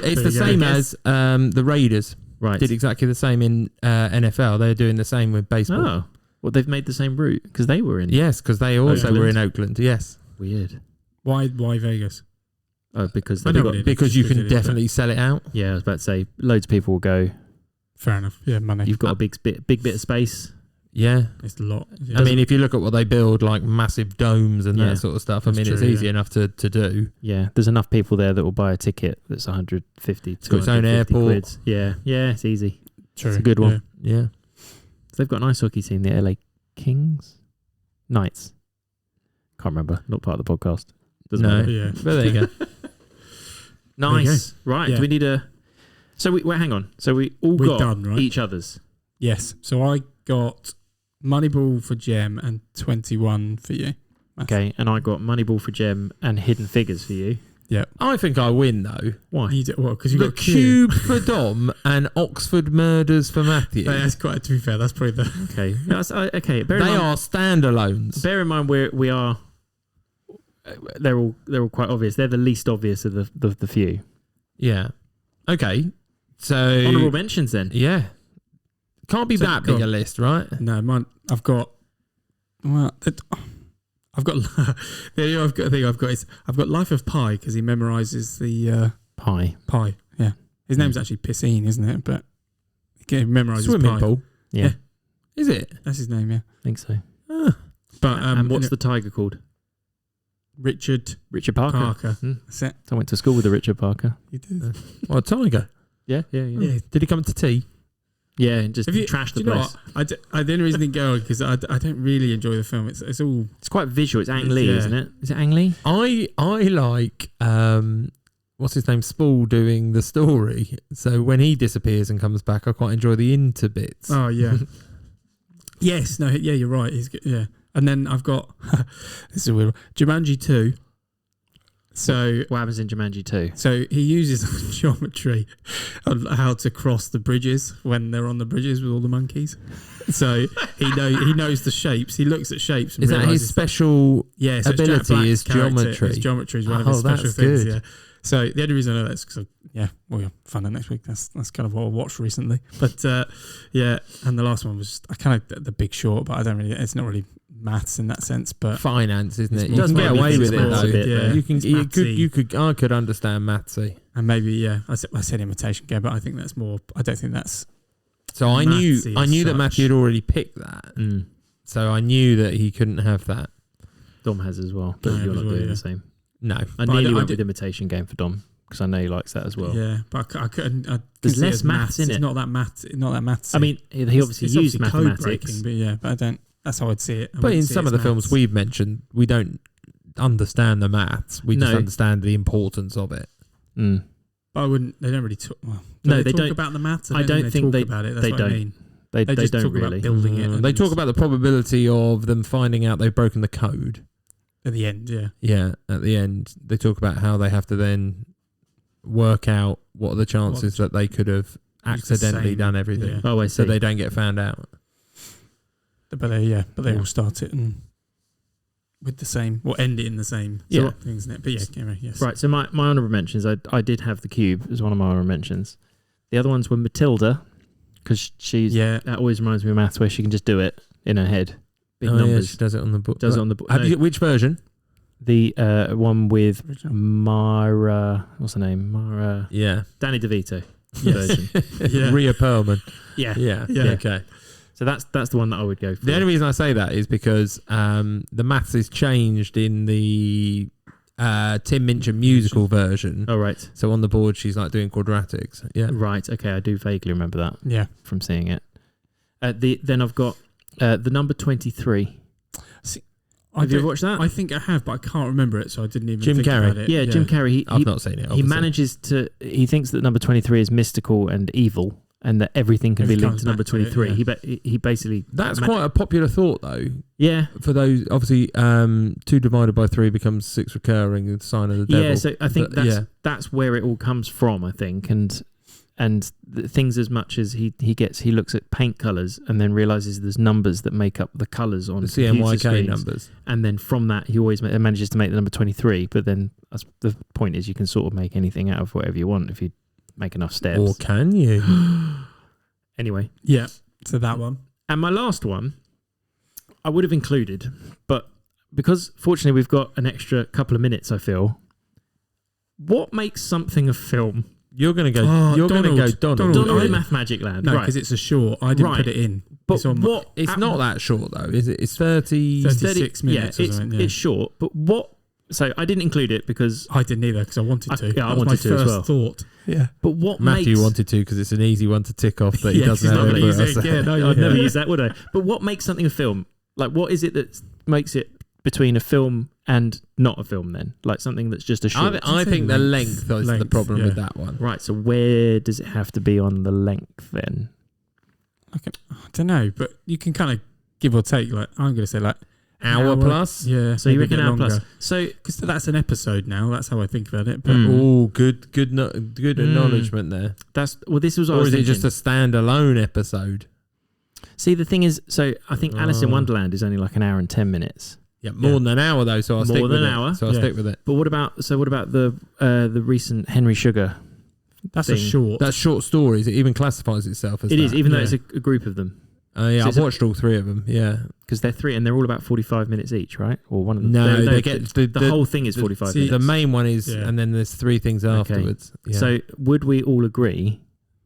It's the same as the Raiders. Right. Did exactly the same in NFL. They're doing the same with baseball. Oh, well, they've made the same route because they were in. Yes, because they also were in Oakland. Yes. Weird. Why Vegas? Oh, because you can definitely sell it out. Yeah, I was about to say loads of people will go. Fair enough. Yeah, money. You've got a big bit of space. Yeah, it's a lot. Yeah. I mean, if you look at what they build, like massive domes and that sort of stuff, I mean, it's easy enough to do. Yeah, there's enough people there that will buy a ticket that's 150. It's got its own airport. Quid. Yeah, it's easy. True. It's a good one. Yeah. So they've got an ice hockey team, the LA Knights. Can't remember. Not part of the podcast. Doesn't matter. Yeah, but there you go. Nice. Right. Yeah. Do we need a? So hang on. So we've got done, right? Each other's. Yes. So I got Moneyball for Gem and 21 for you. Okay, and I got Moneyball for Gem and Hidden Figures for you. Yeah. I think I win though. Why? Because you got Cube for Dom and Oxford Murders for Matthew. That's quite. To be fair, that's probably the. Okay. Okay. They are standalones. Bear in mind we are. They're all quite obvious. They're the least obvious of the few. Yeah. Okay. So honourable mentions then. Yeah. Can't be that big a list, right? No, mine. I've got I've got I've got Life of Pi because he memorises the Pie. pie. Yeah, his name's actually Piscine, isn't it? But he memorises Swimming pie. pool. Yeah, Is it? That's his name. Yeah. I think so. But And what's the tiger called? Richard Richard Parker. Parker. Hmm. That's it. I went to school with a Richard Parker. You did. Well, tiger. Yeah. Yeah. Did he come to tea? Yeah, and just Have you- trash the do you know place. what? The only reason I didn't go because I don't really enjoy the film. It's all It's quite visual. It's Ang Lee, Yeah. isn't it? Is it Ang Lee? I like what's his name, Spool, doing the story. So when he disappears and comes back, I quite enjoy the inter bits. Oh yeah. Yes. No. Yeah. You're right. He's good. Yeah. And then I've got this is a weird one. Jumanji 2. So What happens in Jumanji 2? so he uses geometry on how to cross the bridges when they're on the bridges with all the monkeys. So he knows the shapes. He looks at shapes. And Is that his realises special? Yeah, so ability it's Jack Black's is character. geometry? His geometry is one of Oh, his special that's things. good. Yeah. So the only reason I know that is because we'll find out next week. That's kind of what I watched recently. But yeah, and the last one was I kind of the Big Short, but I don't really. It's not really maths in that sense, but Finance, isn't it? It's You more can get maybe away with it expensive though. bit, yeah. You can. It's You mathsy. could. I could understand mathsy. and maybe I said imitation game, but I think that's more. I don't think that's So I knew. Mathsy I as knew that such. Matthew had already picked that. Mm. So I knew that he couldn't have that. Dom has as well, but Yeah, you're as not well, doing yeah. the same. No. I But nearly I went did- with imitation game for Dom because I know he likes that as well. yeah. But I couldn't. I There's couldn't see it less as maths in It's it. not that maths. Not that maths. I mean, he obviously it's used obviously code mathematics. breaking, but I don't. That's how I'd see it. I But wouldn't in see some it of the as films maths. we've mentioned, we don't understand the maths. We just No. understand the importance of it. Mm. But I wouldn't. They don't really talk. Well, No, they they talk don't- about the maths. I don't think talk they- about it. That's they what I don't. mean. They just don't talk really. about building it. and They talk it's about the probability of them finding out they've broken the code. at the end. Yeah. Yeah, at the end, they talk about how they have to then work out what are the chances that they could have Use the accidentally same- done everything, yeah. Oh, I see. so they don't get found out. But they Yeah. all start it and with the same or end it in the same Yeah. things, isn't it? But yes. Right, so my honourable mentions, I did have the cube as one of my honourable mentions. The other ones were Matilda, because that always reminds me of maths where she can just do it in her head. Big Yeah, numbers. she does it on the book. Does it on the book. Have you, which version? The one with Original. Myra, what's her name? Myra, Yeah, Danny DeVito Yes. version. Yeah. Rhea Perlman. Yeah. Yeah. Yeah. Okay. So that's the one that I would go for. The only reason I say that is because the maths is changed in the Tim Minchin musical version. Oh, right. So on the board, she's like doing quadratics. Yeah. Right, okay, I do vaguely remember that Yeah. from seeing it. Then I've got the number 23. Have you ever watched that? I think I have, but I can't remember it, so I didn't even Jim think Carrey. about it. Yeah, Jim Carrey. I've not seen it. He obviously. manages to. He thinks that number 23 is mystical and evil, and that everything can be Everything linked to comes number back to it, 23. yeah. He basically. That's quite a popular thought, though. Yeah. For those, obviously, 2 divided by 3 becomes 6 recurring, the sign of the devil. Yeah, so I think But, that's where it all comes from. I think, and the things as much as he looks at paint colors and then realizes there's numbers that make up the colors on the computer CMYK screens. numbers. And then from that, he always manages to make the number 23. But then the point is, you can sort of make anything out of whatever you want if you make enough steps. Or can you? Anyway. Yeah. So that one. And my last one, I would have included, but because fortunately we've got an extra couple of minutes, I feel. What makes something a film? You're going to go. Oh, you're going to go Donald. Donald I- in Math Magic Land. No, right. because it's a short. I didn't Right. put it in. But It's on my- what? It's not that short though, is it? It's 30. 36 minutes or Yeah, something, yeah. it's short. But what? So I didn't include it because. I didn't either because I wanted to. Yeah, I That was wanted my to as first well. thought. Yeah. But what Matthew makes? wanted to because it's an easy one to tick off that he Yeah, doesn't he's have not gonna everywhere use else. it again. No, I'd yeah. never use that, would I? But what makes something a film? Like, what is it that makes it between a film and not a film? Then, like something that's just a short. I think the length is the Length, problem with yeah. that one. Right. So where does it have to be on the length then? I don't know, but you can kind of give or take. Like I'm going to say, like Hour plus? Yeah. So you maybe a reckon bit hour plus? longer. So Because that's an episode now. That's how I think about it. But Oh, good acknowledgement there. that's this was what I Or was is it thinking. just a standalone episode? See, the thing is, so I think Alice in Oh. Wonderland is only like an hour and 10 minutes. Yeah, more than an hour though. So I'll stick More with than it. an hour? So I'll Yeah. stick with it. But what about the recent Henry Sugar? that's a thing. short. That's short stories. It even classifies itself as It is, that. even though Yeah. it's a group of them. Yeah, So I've watched all three of them. Yeah, because they're three and they're all about 45 minutes each, right? Or one of them. no, they get the whole thing is 45 minutes. The main one is, Yeah. and then there's three things afterwards. Yeah. So would we all agree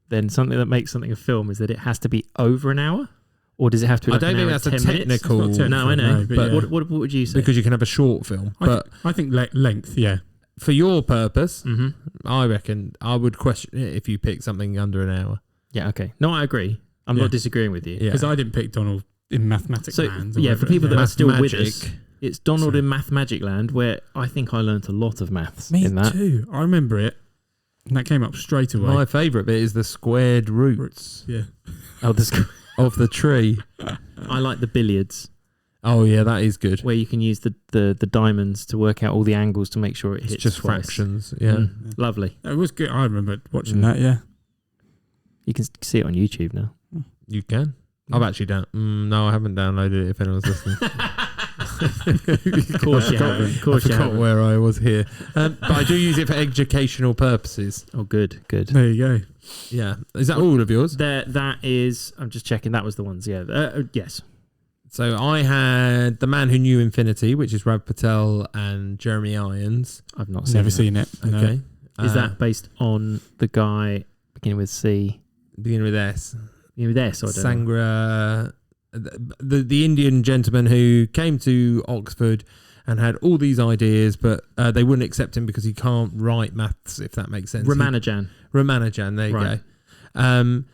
then something that makes something a film is that it has to be over an hour? Or does it have to be I like don't an think hour that's and a 10 minutes? technical. It's not No, I know. No, but but yeah. what would you say? Because you can have a short film, but I think length, yeah. for your purpose, Mm-hmm. I reckon I would question it if you pick something under an hour. Yeah, okay. No, I agree. I'm Yeah. not disagreeing with you. Yeah. Because I didn't pick Donald in Mathematic So, Land. or yeah, whatever for it people is. that are still with Magic. us, it's Donald So- in Math Magic Land, where I think I learnt a lot of maths Me in that. too. I remember it. And that came up straight away. My favourite bit is the squared roots Yeah. Oh, of the tree. I like the billiards, Oh yeah, that is good. where you can use the diamonds to work out all the angles to make sure it It's hits just twice. fractions. Yeah. Mm, lovely. It was good. I remember watching Mm. that, yeah. You can see it on YouTube now. You can. I've actually done. No, I haven't downloaded it. If anyone's listening, Of course you haven't. Of I course you forgot haven't. where I was here. But I do use it for educational purposes. Oh, good, good. There you go. Yeah. Is that all of yours? That is. I'm just checking. That was the ones. Yeah. Yes. So I had The Man Who Knew Infinity, which is Rav Patel and Jeremy Irons. I've not seen Never that. seen it. No. Okay. Is that based on the guy beginning with C? beginning with S? Beginning with S, or I don't know. Sangra, the Indian gentleman who came to Oxford and had all these ideas, but they wouldn't accept him because he can't write maths, if that makes sense. Ramanujan. Ramanujan, there you Right. go.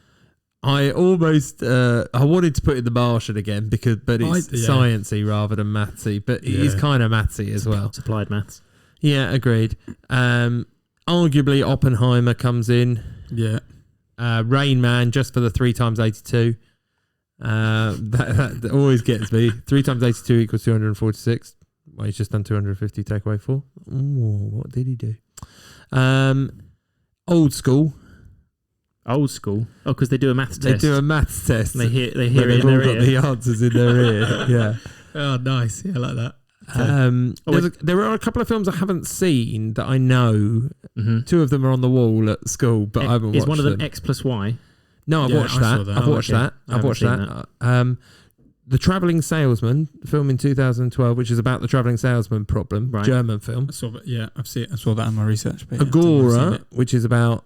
I almost I wanted to put in the Martian again but it's yeah. sciencey rather than mathsy, but it is Yeah. kind of mathsy as well. Applied maths. Yeah, agreed. Arguably Oppenheimer comes in. Yeah. Rain Man, just for the 3 times 82. That always gets me. 3 times 82 equals 246. Well, he's just done 250, take away 4. Ooh, what did he do? Old School. Old school. Oh, because they do a maths They test. do a maths test. And they hear where it they've in all their got ear. the answers in their ear. Yeah. Oh, nice. Yeah, I like that. There are a couple of films I haven't seen that I know. Mhm. 2 of them are on the wall at school, but I haven't watched Is one of them them. X plus Y? No, I've Yeah, watched I saw that. that. I've Oh, watched okay. that. I I've haven't watched seen that. The Travelling Salesman, film in 2012, which is about the travelling salesman problem, Right. German film. I saw that. Yeah, I saw that in my research. But yeah, I've never seen Agora, it. which is about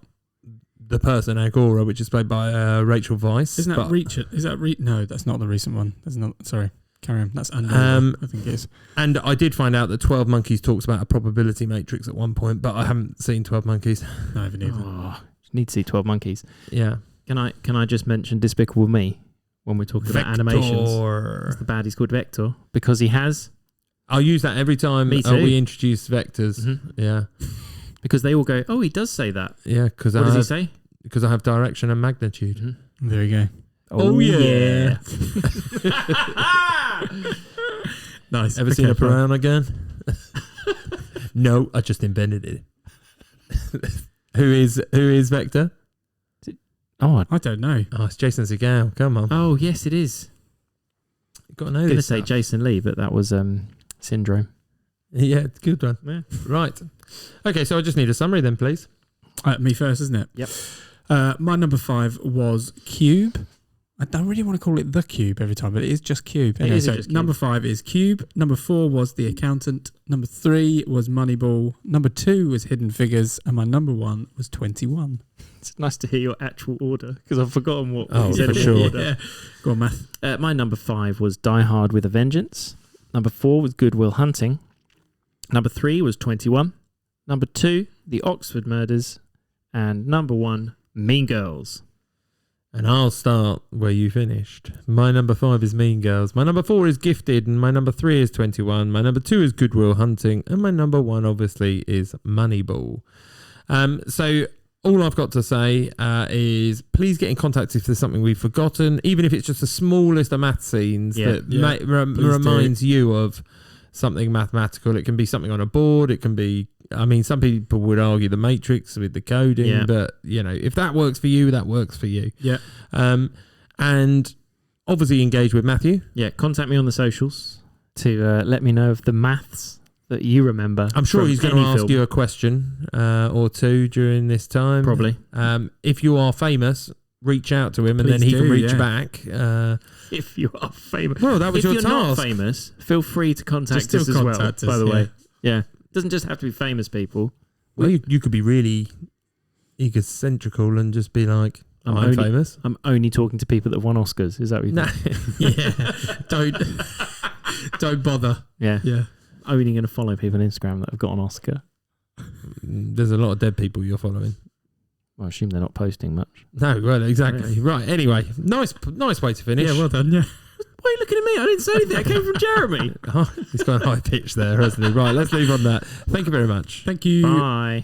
the person Agora, which is played by Rachel Weisz. Isn't that but- Reach It? Is that No, that's not the recent one. That's not. Sorry, carry on. That's under. I think it is. And I did find out that 12 Monkeys talks about a probability matrix at one point, but I haven't seen 12 Monkeys. No, I haven't either. Oh, need to see 12 Monkeys. Yeah. Can I just mention Despicable Me when we're talking about animations? Vector. It's the bad. He's called Vector because he has. I'll use that every time Me too. we introduce vectors. Mhm. Yeah. Because they all go, oh, he does say that. Yeah, because What does he say? I have direction and magnitude. Mhm. There you go. Oh, yeah. Nice. Ever seen a fine. piranha again? No, I just invented it. Who is Vector? Oh, I don't know. Oh, it's Jason Segel. Come on. oh, yes, it is. You've got to know I was going to this say stuff. Jason Lee, but that was Syndrome. Yeah, it's a good one. Yeah. Right. Okay, so I just need a summary then, please. Me first, isn't it? Yep. My number 5 was Cube. I don't really want to call it The Cube every time, but it is just Cube. Anyway, is so just Cube. number 5 is Cube. Number 4 was The Accountant. Number 3 was Moneyball. Number 2 was Hidden Figures. And my number 1 was 21. It's nice to hear your actual order because I've forgotten what Oh, you said for in sure. order. Yeah. Go on, Math. My number 5 was Die Hard with a Vengeance. Number 4 was Good Will Hunting. Number 3 was 21. Number 2, The Oxford Murders. And number 1, Mean Girls. And I'll start where you finished. My number 5 is Mean Girls. My number 4 is Gifted. And my number 3 is 21. My number 2 is Good Will Hunting. And my number 1, obviously, is Moneyball. So all I've got to say is please get in contact if there's something we've forgotten, even if it's just the smallest of math scenes that reminds you of something mathematical. It can be something on a board. It can be, I mean, some people would argue the Matrix with the coding, but you know, if that works for you, that works for you. Yeah. And obviously engage with Matthew. Yeah, contact me on the socials to let me know of the maths that you remember. I'm sure from he's going to any ask film. you a question or two during this time. Probably. If you are famous, reach out to him, and then Please he can do, reach yeah. back. If you are famous. Well, that was if your you're task. not famous, feel free to contact Just us still as well, contact us, by the yeah. way. Yeah. Doesn't just have to be famous people. Well, you could be really egocentrical and just be like, I'm I'm only- famous. I'm only talking to people that won Oscars. Is that what you No. think? Yeah. Don't bother. Yeah. Yeah. Only going to follow people on Instagram that have got an Oscar. There's a lot of dead people you're following. I assume they're not posting much. No, well, exactly. Right. Anyway, nice way to finish. Yeah, well done. Yeah. Why are you looking at me? I didn't say anything. I came from Jeremy. He's gone high pitch there, hasn't he? Right, let's leave on that. Thank you very much. Thank you. Bye.